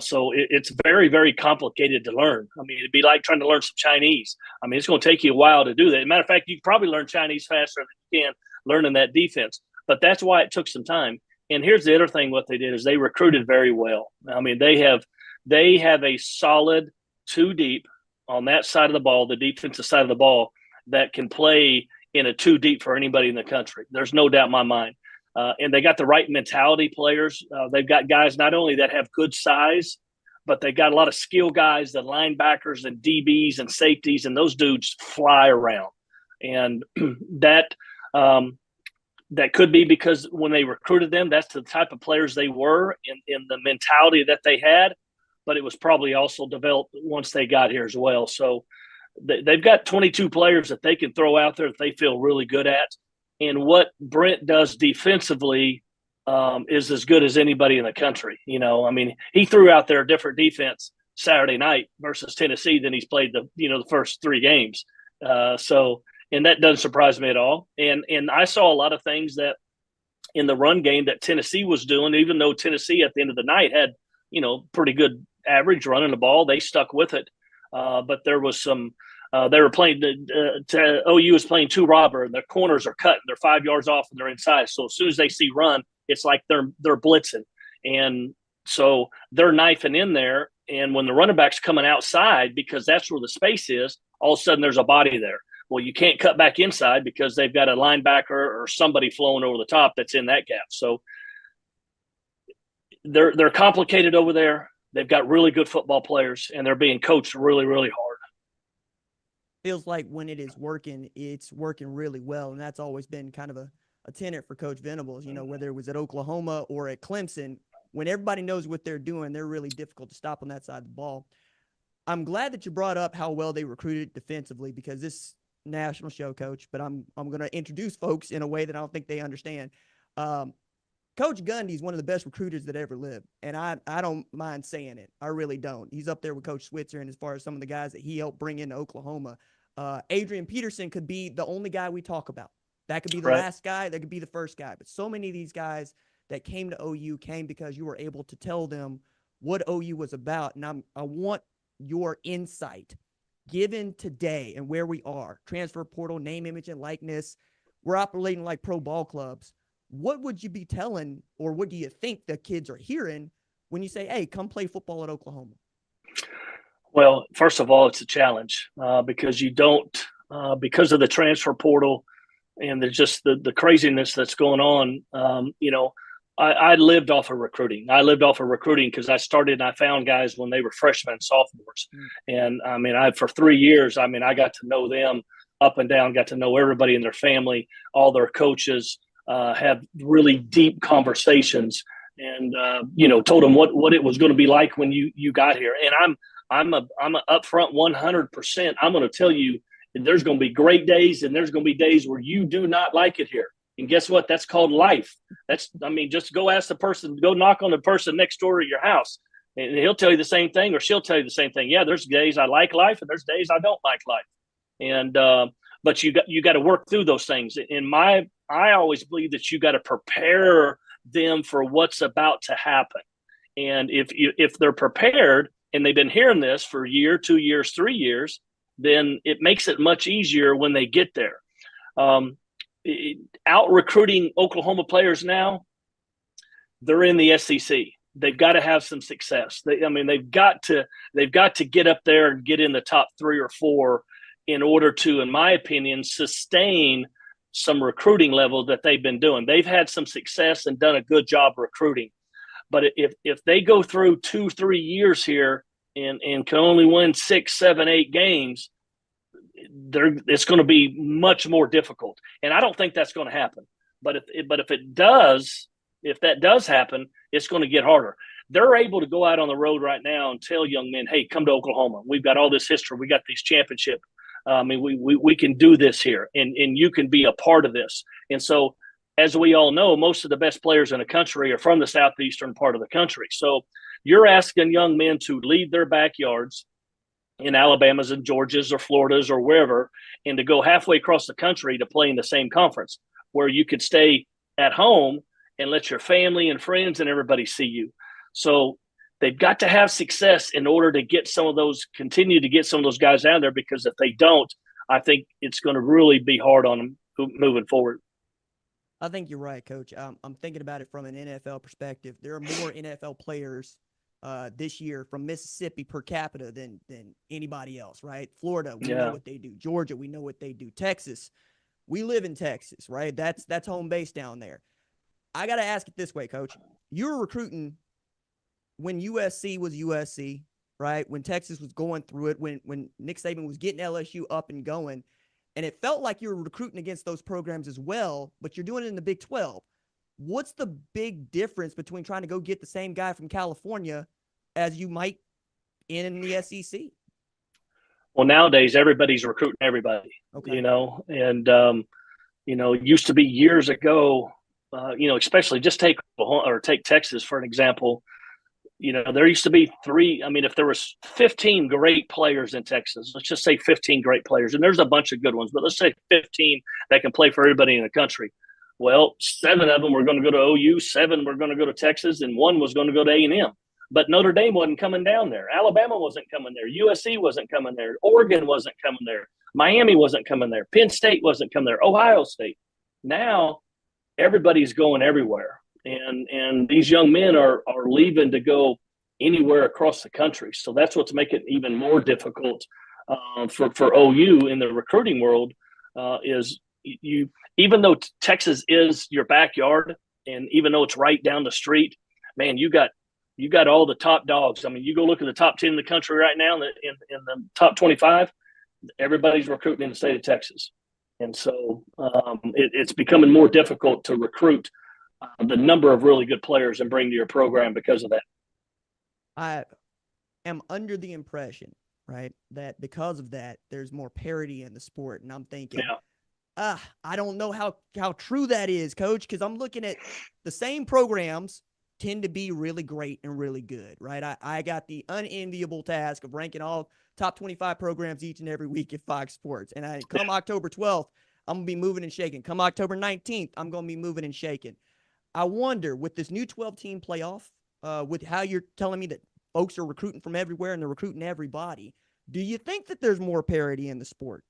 So it's very, very complicated to learn. I mean, it'd be like trying to learn some Chinese. I mean, it's going to take you a while to do that. As a matter of fact, you probably learn Chinese faster than you can learning that defense. But that's why it took some time. And here's the other thing: what they did is they recruited very well. I mean, they have a solid two deep on that side of the ball, the defensive side of the ball, that can play in a two deep for anybody in the country. There's no doubt in my mind. And they got the right mentality players. They've got guys not only that have good size, but they got a lot of skill guys, the linebackers and DBs and safeties, and those dudes fly around. And that could be because when they recruited them, that's the type of players they were in the mentality that they had, but it was probably also developed once they got here as well. So they've got 22 players that they can throw out there that they feel really good at. And what Brent does defensively is as good as anybody in the country. You know, I mean, he threw out there a different defense Saturday night versus Tennessee than he's played the first 3 games. And that doesn't surprise me at all. And I saw a lot of things that in the run game that Tennessee was doing, even though Tennessee at the end of the night had, pretty good average running the ball, they stuck with it. But there was some, they were playing, OU was playing 2 robber, and their corners are cutting. They're 5 yards off and they're inside. So as soon as they see run, it's like they're blitzing. And so they're knifing in there. And when the running back's coming outside, because that's where the space is, all of a sudden there's a body there. Well, you can't cut back inside because they've got a linebacker or somebody flowing over the top that's in that gap. So they're complicated over there. They've got really good football players, and they're being coached really, really hard. Feels like when it is working, it's working really well, and that's always been kind of a tenet for Coach Venables. Whether it was at Oklahoma or at Clemson, when everybody knows what they're doing, they're really difficult to stop on that side of the ball. I'm glad that you brought up how well they recruited defensively, because this national show, Coach, but I'm going to introduce folks in a way that I don't think they understand. Coach Gundy is one of the best recruiters that ever lived, and I don't mind saying it. I really don't. He's up there with Coach Switzer, and as far as some of the guys that he helped bring into Oklahoma, Adrian Peterson could be the only guy we talk about. That could be the last guy. That could be the first guy. But so many of these guys that came to OU came because you were able to tell them what OU was about. And I want your insight, given today and where we are, transfer portal, name, image, and likeness. We're operating like pro ball clubs. What would you be telling, or what do you think the kids are hearing when you say, hey, come play football at Oklahoma? Well, first of all, it's a challenge because you don't, because of the transfer portal and the craziness that's going on. I lived off of recruiting. I lived off of recruiting because I started and I found guys when they were freshmen and sophomores. And I mean, for 3 years, I got to know them up and down, got to know everybody in their family, all their coaches, have really deep conversations, and told them what it was going to be like when you got here. And I'm a upfront 100%. I'm going to tell you there's going to be great days, and there's going to be days where you do not like it here. And guess what? That's called life. Just go ask the person, go knock on the person next door to your house, and he'll tell you the same thing, or she'll tell you the same thing. Yeah, there's days I like life, and there's days I don't like life. And but you got to work through those things. I always believe that you got to prepare them for what's about to happen. And if they're prepared and they've been hearing this for a year, 2 years, 3 years, then it makes it much easier when they get there. Out recruiting Oklahoma players now, they're in the SEC. They've got to have some success. They've got to get up there and get in the top 3 or 4 in order to, in my opinion, sustain some recruiting level that they've been doing. They've had some success and done a good job recruiting. But if they go through 2-3 years here and can only win 6, 7, 8 games, it's going to be much more difficult. And I don't think that's going to happen. But if that does happen, it's going to get harder. They're able to go out on the road right now and tell young men, hey, come to Oklahoma. We've got all this history. We got these championships. We can do this here, and you can be a part of this. And so, as we all know, most of the best players in the country are from the southeastern part of the country. So you're asking young men to leave their backyards in Alabama's and Georgia's or Florida's or wherever, and to go halfway across the country to play in the same conference, where you could stay at home and let your family and friends and everybody see you. So they've got to have success in order to continue to get some of those guys out there, because if they don't, I think it's going to really be hard on them moving forward. I think you're right, Coach. I'm thinking about it from an NFL perspective. There are more NFL players this year from Mississippi per capita than anybody else, right? Florida, we know what they do. Georgia, we know what they do. Texas, we live in Texas, right? That's home base down there. I got to ask it this way, Coach. You were recruiting when USC was USC, right? When Texas was going through it, when Nick Saban was getting LSU up and going, and it felt like you were recruiting against those programs as well, but you're doing it in the Big 12. What's the big difference between trying to go get the same guy from California as you might in the SEC? Well, nowadays everybody's recruiting everybody, Okay. and it used to be years ago, especially just take Texas for an example. There used to be three. I mean, if there was 15 great players in Texas, let's just say 15 great players, and there's a bunch of good ones, but let's say 15 that can play for everybody in the country. Well, 7 of them were going to go to OU, 7 were going to go to Texas, and 1 was going to go to A&M. But Notre Dame wasn't coming down there. Alabama wasn't coming there. USC wasn't coming there. Oregon wasn't coming there. Miami wasn't coming there. Penn State wasn't coming there. Ohio State. Now everybody's going everywhere. And these young men are leaving to go anywhere across the country. So that's what's making it even more difficult for OU in the recruiting world. Is you even though Texas is your backyard, and even though it's right down the street, man, you got all the top dogs. I mean, you go look at the top 10 in the country right now, in the top 25, everybody's recruiting in the state of Texas. And so it's becoming more difficult to recruit the number of really good players and bring to your program because of that. I am under the impression, right, that because of that, there's more parity in the sport. And I'm thinking, I don't know how true that is, Coach, because I'm looking at the same programs tend to be really great and really good, right? I got the unenviable task of ranking all top 25 programs each and every week at Fox Sports. And come October 12th, I'm going to be moving and shaking. Come October 19th, I'm going to be moving and shaking. I wonder, with this new 12-team playoff, with how you're telling me that folks are recruiting from everywhere and they're recruiting everybody, do you think that there's more parity in the sport?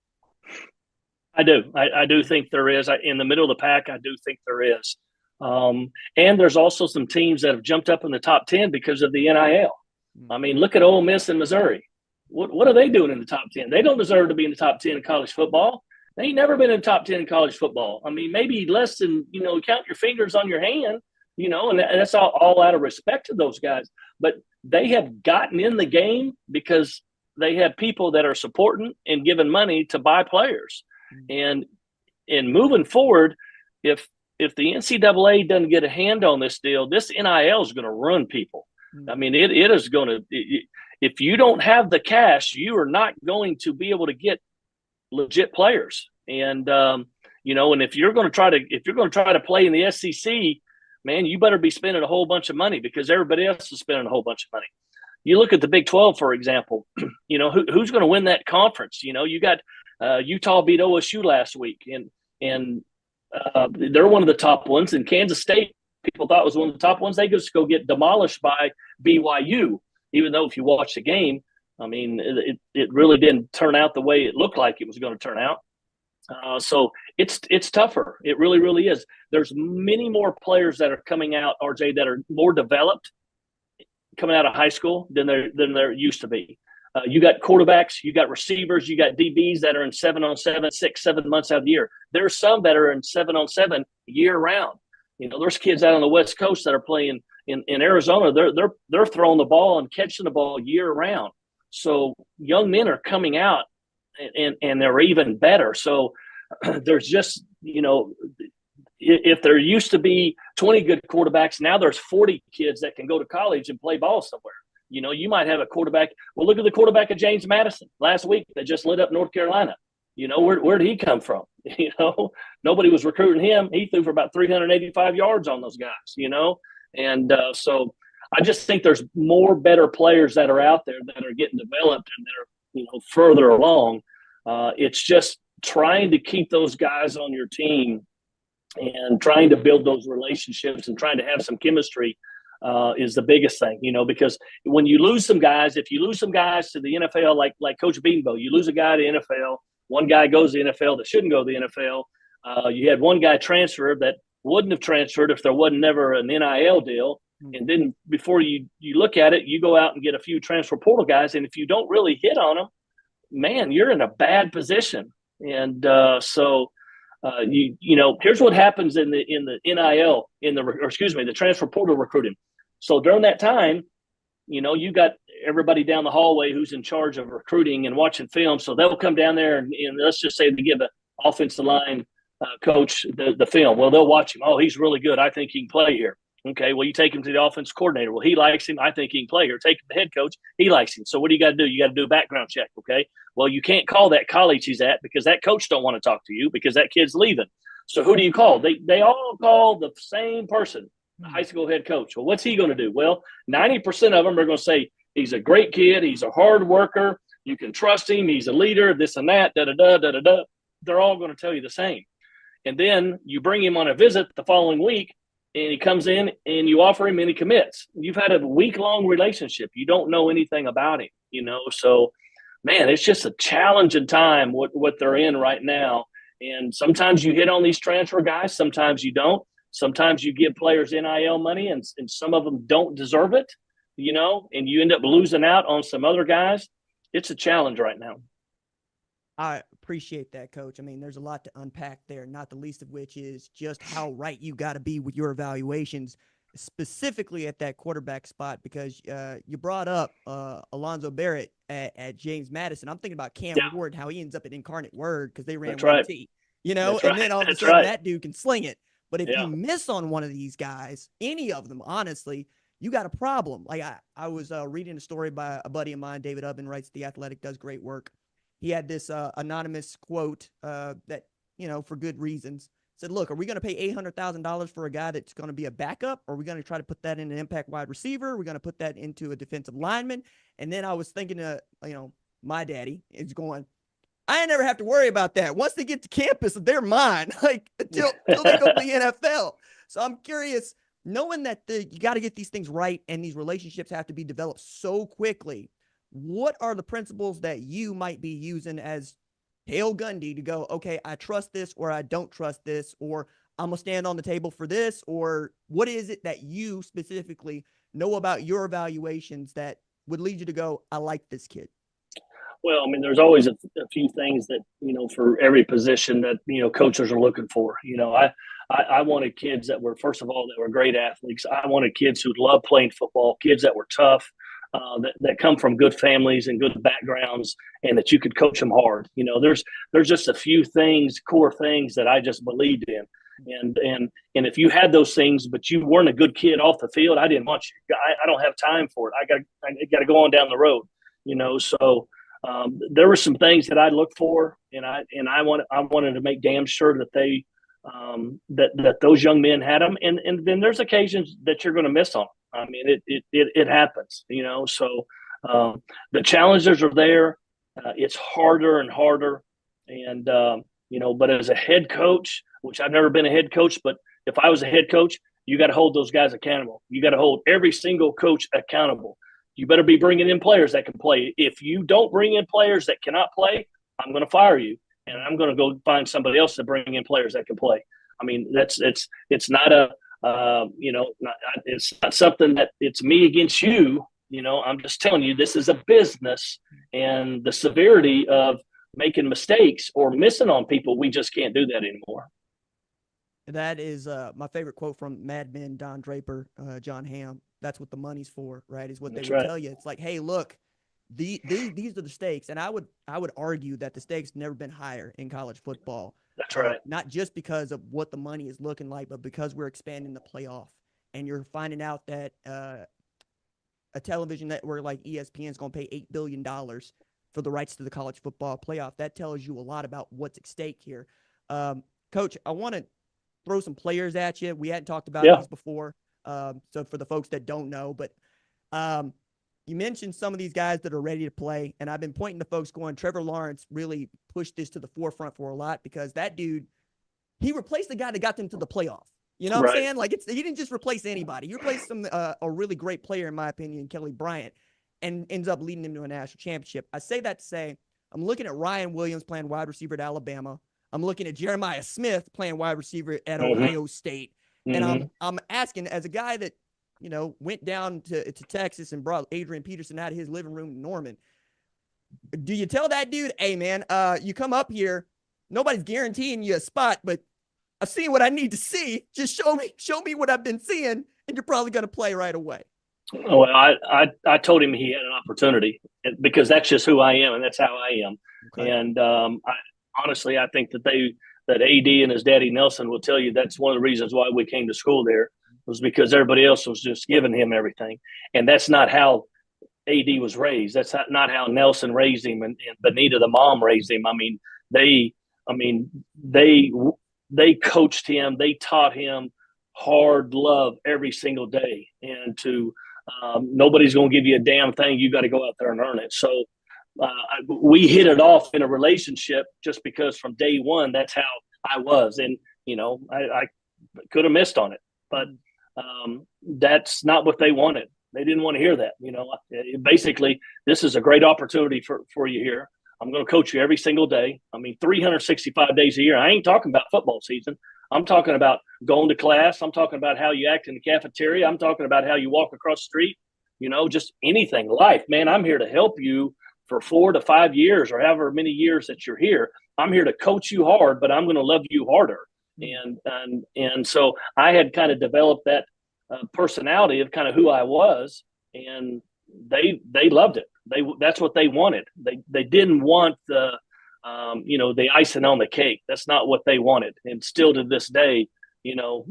I do. I do think there is. In the middle of the pack, I do think there is. And there's also some teams that have jumped up in the top 10 because of the NIL. I mean, look at Ole Miss and Missouri. What are they doing in the top 10? They don't deserve to be in the top 10 in college football. They ain't never been in the top 10 in college football. I mean, maybe less than, count your fingers on your hand, and that's all out of respect to those guys. But they have gotten in the game because they have people that are supporting and giving money to buy players. And moving forward, if the NCAA doesn't get a hand on this deal, this NIL is going to run people. I mean, it is going to – if you don't have the cash, you are not going to be able to get legit players. And, and if you're going to try to play in the SEC, man, you better be spending a whole bunch of money because everybody else is spending a whole bunch of money. You look at the Big 12, for example, who's going to win that conference? You got Utah beat OSU last week, and they're one of the top ones. And Kansas State, people thought was one of the top ones. They just go get demolished by BYU, even though if you watch the game, I mean, it really didn't turn out the way it looked like it was going to turn out. So it's tougher. It really, really is. There's many more players that are coming out, RJ, that are more developed coming out of high school than there used to be. You got quarterbacks, you got receivers, you got DBs that are in 7-on-7, 6-7 months out of the year. There are some that are in 7-on-7 year round. There's kids out on the West Coast that are playing in Arizona. They're throwing the ball and catching the ball year round. So young men are coming out and they're even better. So there's just, if there used to be 20 good quarterbacks, now there's 40 kids that can go to college and play ball somewhere. You might have a quarterback. Well, look at the quarterback of James Madison last week that just lit up North Carolina. Where did he come from? Nobody was recruiting him. He threw for about 385 yards on those guys, and so I just think there's more better players that are out there that are getting developed and that are, further along. It's just trying to keep those guys on your team and trying to build those relationships and trying to have some chemistry is the biggest thing, because when you lose some guys, if you lose some guys to the NFL, like Coach Beanbo, you lose a guy to the NFL, one guy goes to the NFL that shouldn't go to the NFL. You had one guy transfer that wouldn't have transferred if there wasn't never an NIL deal. And then before you look at it, you go out and get a few transfer portal guys. And if you don't really hit on them, man, you're in a bad position. And here's what happens in the NIL, the transfer portal recruiting. So during that time, you got everybody down the hallway who's in charge of recruiting and watching film. So they'll come down there and let's just say they give an offensive line coach the film. Well, they'll watch him. Oh, he's really good. I think he can play here. Okay, well, you take him to the offense coordinator. Well, he likes him. I think he can play here. Take him to the head coach. He likes him. So what do you got to do? You got to do a background check, okay? Well, you can't call that college he's at because that coach don't want to talk to you because that kid's leaving. So who do you call? They all call the same person, the high school head coach. Well, what's he going to do? Well, 90% of them are going to say he's a great kid. He's a hard worker. You can trust him. He's a leader, this and that, da-da-da, da-da-da. They're all going to tell you the same. And then you bring him on a visit the following week, and he comes in and you offer him and he commits. You've had a week-long relationship. You don't know anything about him, So, man, it's just a challenging time what they're in right now. And sometimes you hit on these transfer guys. Sometimes you don't. Sometimes you give players NIL money, and some of them don't deserve it, and you end up losing out on some other guys. It's a challenge right now. I appreciate that, Coach. I mean, there's a lot to unpack there, not the least of which is just how right you got to be with your evaluations, specifically at that quarterback spot, because you brought up Alonzo Barrett at James Madison. I'm thinking about Cam Ward, how he ends up at Incarnate Word because they ran That's one right. T, That's and right. then all of a That's sudden right. that dude can sling it. But if you miss on one of these guys, any of them, honestly, you got a problem. Like I was reading a story by a buddy of mine, David Ubben, writes The Athletic, does great work. He had this anonymous quote that, for good reasons, said, look, are we going to pay $800,000 for a guy that's going to be a backup? Or are we going to try to put that in an impact wide receiver? We're going to put that into a defensive lineman. And then I was thinking, my daddy is going, I never have to worry about that. Once they get to campus, they're mine, until they go to the NFL. So I'm curious, knowing that you got to get these things right and these relationships have to be developed so quickly, what are the principles that you might be using as Cale Gundy to go, okay, I trust this or I don't trust this, or I'm going to stand on the table for this? Or what is it that you specifically know about your evaluations that would lead you to go, I like this kid? Well, I mean, there's always a few things that, for every position that, coaches are looking for. I wanted kids that were, first of all, that were great athletes. I wanted kids who loved playing football, kids that were tough, that come from good families and good backgrounds, and that you could coach them hard. There's just a few core things that I just believed in. And if you had those things, but you weren't a good kid off the field, I didn't want you. I don't have time for it. I got to go on down the road, So there were some things that I looked for, and I wanted to make damn sure that they that those young men had them. And then there's occasions that you're going to miss on. I mean, it happens, So the challenges are there. It's harder and harder, and But as a head coach, which I've never been a head coach, but if I was a head coach, you got to hold those guys accountable. You got to hold every single coach accountable. You better be bringing in players that can play. If you don't bring in players that cannot play, I'm going to fire you, and I'm going to go find somebody else to bring in players that can play. I mean, it's not a it's not something that it's me against you. I'm just telling you, this is a business, and the severity of making mistakes or missing on people, we just can't do that anymore. That is my favorite quote from Mad Men, Don Draper, John Hamm. That's what the money's for, right? Is what they would tell you. It's like, hey, look, these are the stakes. And I would argue that the stakes never been higher in college football. That's right. Not just because of what the money is looking like, but because we're expanding the playoff. And you're finding out that a television network like ESPN is going to pay $8 billion for the rights to the college football playoff. That tells you a lot about what's at stake here. Coach, I want to throw some players at you. We hadn't talked about these before. So for the folks that don't know, but you mentioned some of these guys that are ready to play, and I've been pointing to folks going, Trevor Lawrence really pushed this to the forefront for a lot because that dude, he replaced the guy that got them to the playoff. You know what I'm saying? Like he didn't just replace anybody. He replaced a really great player, in my opinion, Kelly Bryant, and ends up leading them to a national championship. I say that to say I'm looking at Ryan Williams playing wide receiver at Alabama. I'm looking at Jeremiah Smith playing wide receiver at Ohio State. And I'm asking, as a guy that, went down to Texas and brought Adrian Peterson out of his living room in Norman, do you tell that dude, hey, man, you come up here, nobody's guaranteeing you a spot, but I've seen what I need to see. Just show me what I've been seeing, and you're probably going to play right away. Well, I told him he had an opportunity because that's just who I am and that's how I am. Okay. And honestly, I think that AD and his daddy Nelson will tell you that's one of the reasons why we came to school there. was because everybody else was just giving him everything. And that's not how AD was raised. That's not how Nelson raised him, and Benita, the mom, raised him. They, I mean, they coached him. They taught him hard love every single day, and to nobody's going to give you a damn thing. You got to go out there and earn it. So we hit it off in a relationship just because from day one, that's how I was. And, I could have missed on it, but that's not what they wanted. They didn't want to hear that. Basically, this is a great opportunity for you here. I'm going to coach you every single day. 365 days a year. I ain't talking about football season. I'm talking about going to class. I'm talking about how you act in the cafeteria. I'm talking about how you walk across the street, just anything, life, man. I'm here to help you for 4 to 5 years or however many years that you're here. I'm here to coach you hard, but I'm going to love you harder. And so I had kind of developed that personality of kind of who I was, and they loved it. That's what they wanted. They didn't want the icing on the cake. That's not what they wanted. And still to this day,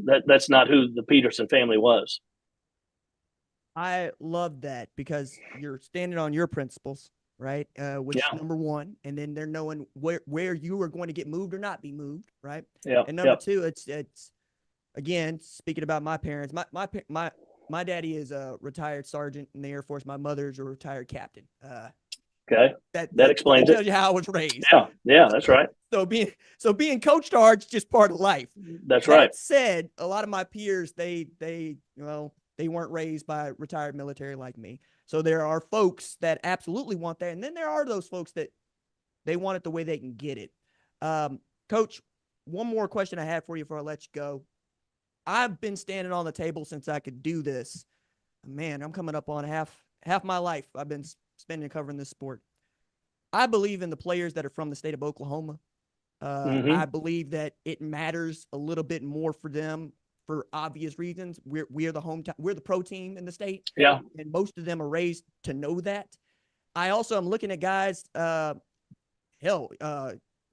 that's not who the Peterson family was. I love that because you're standing on your principles, right? Which number one, and then they're knowing where you are going to get moved or not be moved, right? Yeah. And number two, it's again, speaking about my parents, my daddy is a retired sergeant in the Air Force. My mother's a retired captain. Okay. That explains it. Tells you how I was raised. Yeah, that's right. So being coached hard is just part of life. That's right. That said, a lot of my peers, they weren't raised by retired military like me. So there are folks that absolutely want that. And then there are those folks that they want it the way they can get it. Coach, one more question I have for you before I let you go. I've been standing on the table since I could do this. Man, I'm coming up on half my life I've been spending covering this sport. I believe in the players that are from the state of Oklahoma. I believe that it matters a little bit more for them for obvious reasons. We're the hometown, we're the pro team in the state. Yeah. And most of them are raised to know that. I also am looking at guys,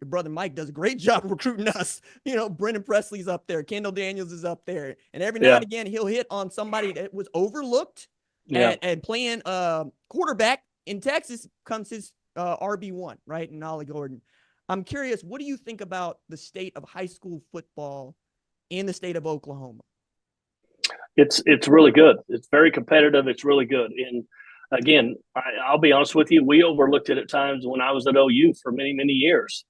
your brother Mike does a great job recruiting us. Brendan Presley's up there. Kendall Daniels is up there. And every now and again, he'll hit on somebody that was overlooked and playing quarterback in Texas comes his RB1, right? And Ollie Gordon. I'm curious, what do you think about the state of high school football in the state of Oklahoma? It's really good. It's very competitive. It's really good. And again, I'll be honest with you, we overlooked it at times when I was at OU for many, many years.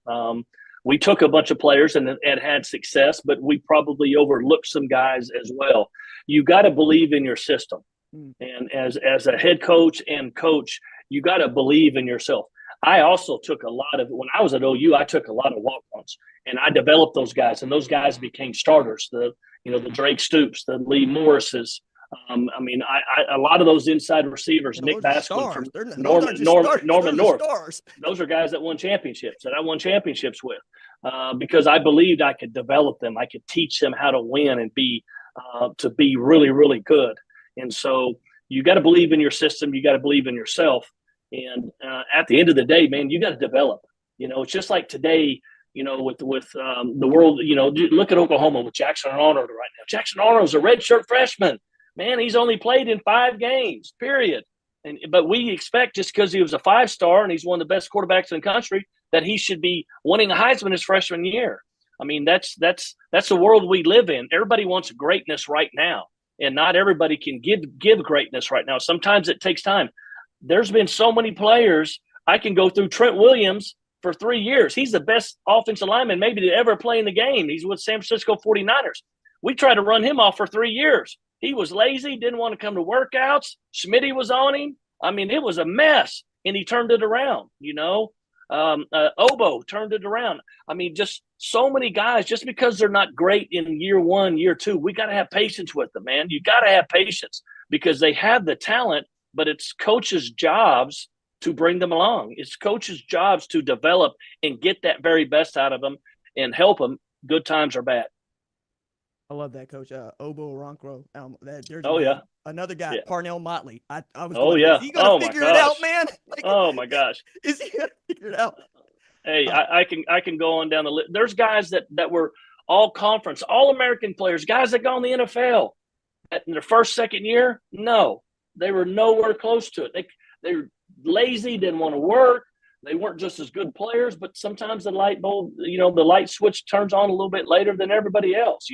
We took a bunch of players and had success, but we probably overlooked some guys as well. You got to believe in your system. And as a head coach and coach, you got to believe in yourself. I also took a lot of, when I was at OU, I took a lot of walk-ons, and I developed those guys, and those guys became starters. The Drake Stoops, the Lee Morrises. A lot of those inside receivers, Nick Basquin from Norman North. Those are guys that won championships, that I won championships with, because I believed I could develop them. I could teach them how to win and to be really, really good. And so you got to believe in your system. You got to believe in yourself. And at the end of the day, man, you got to develop. It's just like today, with the world, look at Oklahoma with Jackson Arnold right now. Jackson Arnold's a redshirt freshman. Man, he's only played in 5 games, period. But we expect just because he was a 5-star and he's one of the best quarterbacks in the country that he should be winning a Heisman his freshman year. That's the world we live in. Everybody wants greatness right now, and not everybody can give greatness right now. Sometimes it takes time. There's been so many players. I can go through Trent Williams for 3 years. He's the best offensive lineman maybe to ever play in the game. He's with San Francisco 49ers. We tried to run him off for 3 years. He was lazy, didn't want to come to workouts. Schmitty was on him. It was a mess, and he turned it around, Obo turned it around. Just so many guys, just because they're not great in year 1, year 2, we got to have patience with them, man. You got to have patience because they have the talent, but it's coaches' jobs to bring them along. It's coaches' jobs to develop and get that very best out of them and help them, good times or bad. I love that, Coach. Obo Oronkro. Another guy, Parnell Motley. I was going, is he going to figure it out, man? Oh, my gosh. Is he going to figure it out? Hey, I can go on down the list. There's guys that were all conference, all American players, guys that go in the NFL. In their first, second year, no, they were nowhere close to it. They were lazy, didn't want to work. They weren't just as good players, but sometimes the light bulb, the light switch turns on a little bit later than everybody else.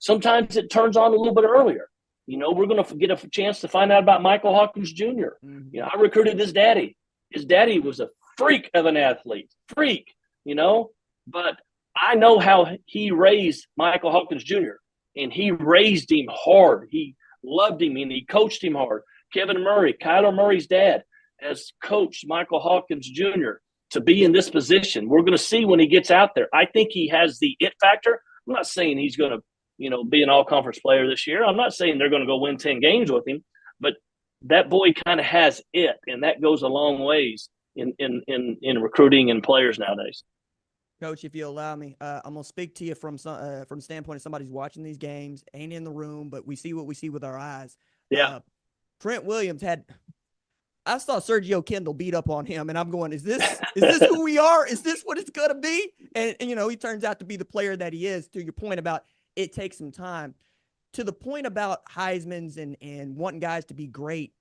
Sometimes it turns on a little bit earlier. We're going to get a chance to find out about Michael Hawkins Jr. Mm-hmm. I recruited his daddy. His daddy was a freak of an athlete, but I know how he raised Michael Hawkins Jr., and he raised him hard. He loved him, and he coached him hard. Kevin Murray, Kyler Murray's dad, has coached Michael Hawkins Jr. to be in this position. We're going to see when he gets out there. I think he has the it factor. I'm not saying he's going to, be an all-conference player this year. I'm not saying they're going to go win 10 games with him, but that boy kind of has it, and that goes a long ways in recruiting and players nowadays. Coach, if you allow me, I'm gonna speak to you from the standpoint of somebody who's watching these games, ain't in the room, but we see what we see with our eyes. Yeah. Trent Williams I saw Sergio Kendall beat up on him, and I'm going, is this who we are? Is this what it's gonna be? And he turns out to be the player that he is. To your point about it takes some time. To the point about Heisman's and wanting guys to be great,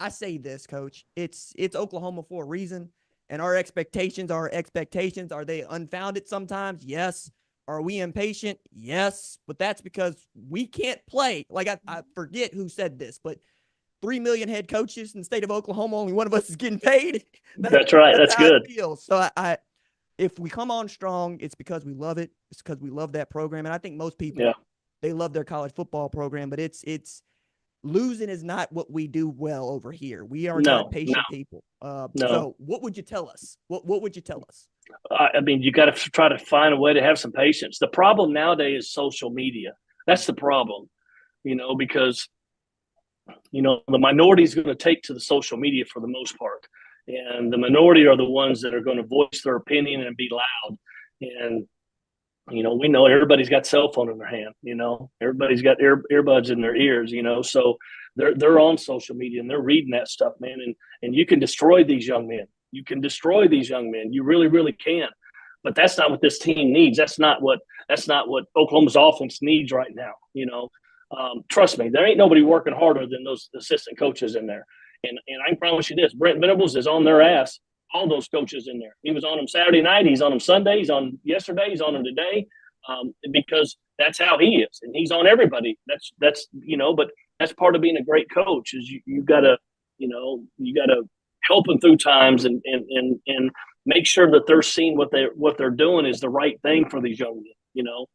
I say this, Coach. It's Oklahoma for a reason. And our expectations are expectations. Are they unfounded sometimes? Yes. Are we impatient? Yes. But that's because we can't play. Like, I forget who said this, but 3 million head coaches in the state of Oklahoma, only one of us is getting paid. That's right. That's good. So if we come on strong, it's because we love it. It's because we love that program. And I think most people, they love their college football program, but it's losing is not what we do well over here. We are not patient people. So what would you tell us? What would you tell us? I mean, you got to try to find a way to have some patience. The problem nowadays is social media. That's the problem, because, the minority is going to take to the social media for the most part. And the minority are the ones that are going to voice their opinion and be loud. And, we know everybody's got cell phone in their hand, everybody's got earbuds in their ears, so they're on social media and they're reading that stuff, man. And you can destroy these young men. You really, really can. But that's not what this team needs. That's not what Oklahoma's offense needs right now. Trust me, there ain't nobody working harder than those assistant coaches in there. And I can promise you this: Brent Venables is on their ass. All those coaches in there. He was on them Saturday night. He's on them Sunday. He's on yesterday. He's on them today, because that's how he is, and he's on everybody. That's but that's part of being a great coach is you gotta help them through times and make sure that they're seeing what they're doing is the right thing for these young men.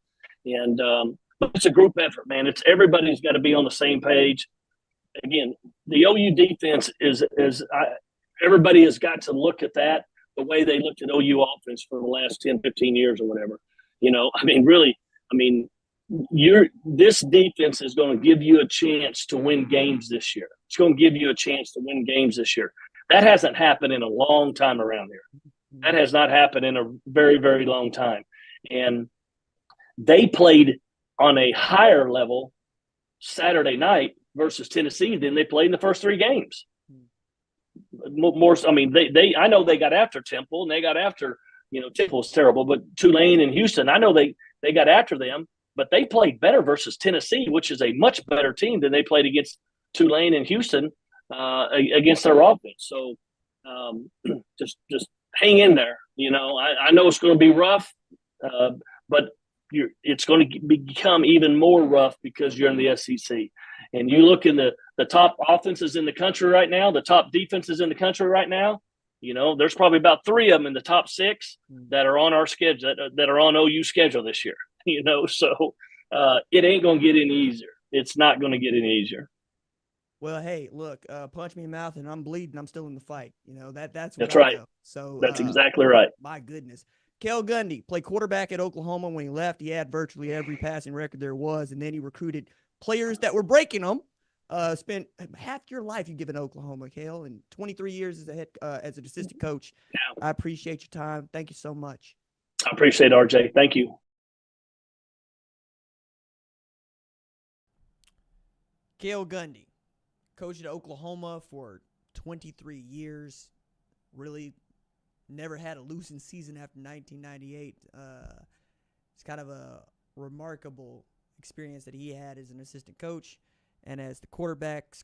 And but it's a group effort, man. It's everybody's got to be on the same page. Again, the OU defense is everybody has got to look at that the way they looked at OU offense for the last 10, 15 years or whatever. This defense is going to give you a chance to win games this year. It's going to give you a chance to win games this year. That hasn't happened in a long time around here. That has not happened in a very, very long time. And they played on a higher level Saturday night versus Tennessee than they played in the first 3 games. I know they got after Temple and they got after, Temple was terrible, but Tulane and Houston, I know they got after them, but they played better versus Tennessee, which is a much better team than they played against Tulane and Houston against their offense. So just hang in there. I know it's going to be rough, but it's going to become even more rough because you're in the SEC. And you look in the top offenses in the country right now, the top defenses in the country right now, there's probably about 3 of them in the top 6 that are on our schedule, that are on OU schedule this year, so it ain't going to get any easier. It's not going to get any easier. Well, hey, look, punch me in the mouth and I'm bleeding. I'm still in the fight. That's right. Know. So that's exactly right. My goodness. Cale Gundy played quarterback at Oklahoma. When he left, he had virtually every passing record there was, and then he recruited players that were breaking them. Spent half your life you've given Oklahoma, Cale, and 23 years as an assistant coach. Yeah. I appreciate your time. Thank you so much. I appreciate it, RJ. Thank you. Cale Gundy, coached at Oklahoma for 23 years. Really never had a losing season after 1998. It's kind of a remarkable experience that he had as an assistant coach. and as the quarterback,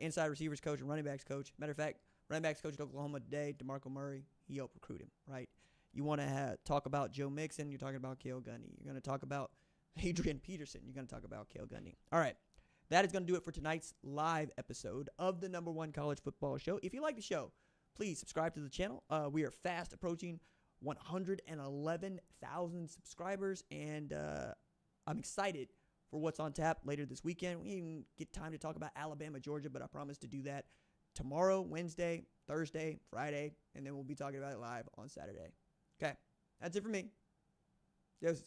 inside receivers coach and running backs coach. Matter of fact, running backs coach at Oklahoma today, DeMarco Murray, he helped recruit him, right? You want to talk about Joe Mixon, you're talking about Cale Gundy. You're going to talk about Adrian Peterson, you're going to talk about Cale Gundy. All right, that is going to do it for tonight's live episode of the #1 college football show. If you like the show, please subscribe to the channel. We are fast approaching 111,000 subscribers, and I'm excited for what's on tap later this weekend. We didn't get time to talk about Alabama, Georgia, but I promise to do that tomorrow, Wednesday, Thursday, Friday, and then we'll be talking about it live on Saturday. Okay, that's it for me. Yes.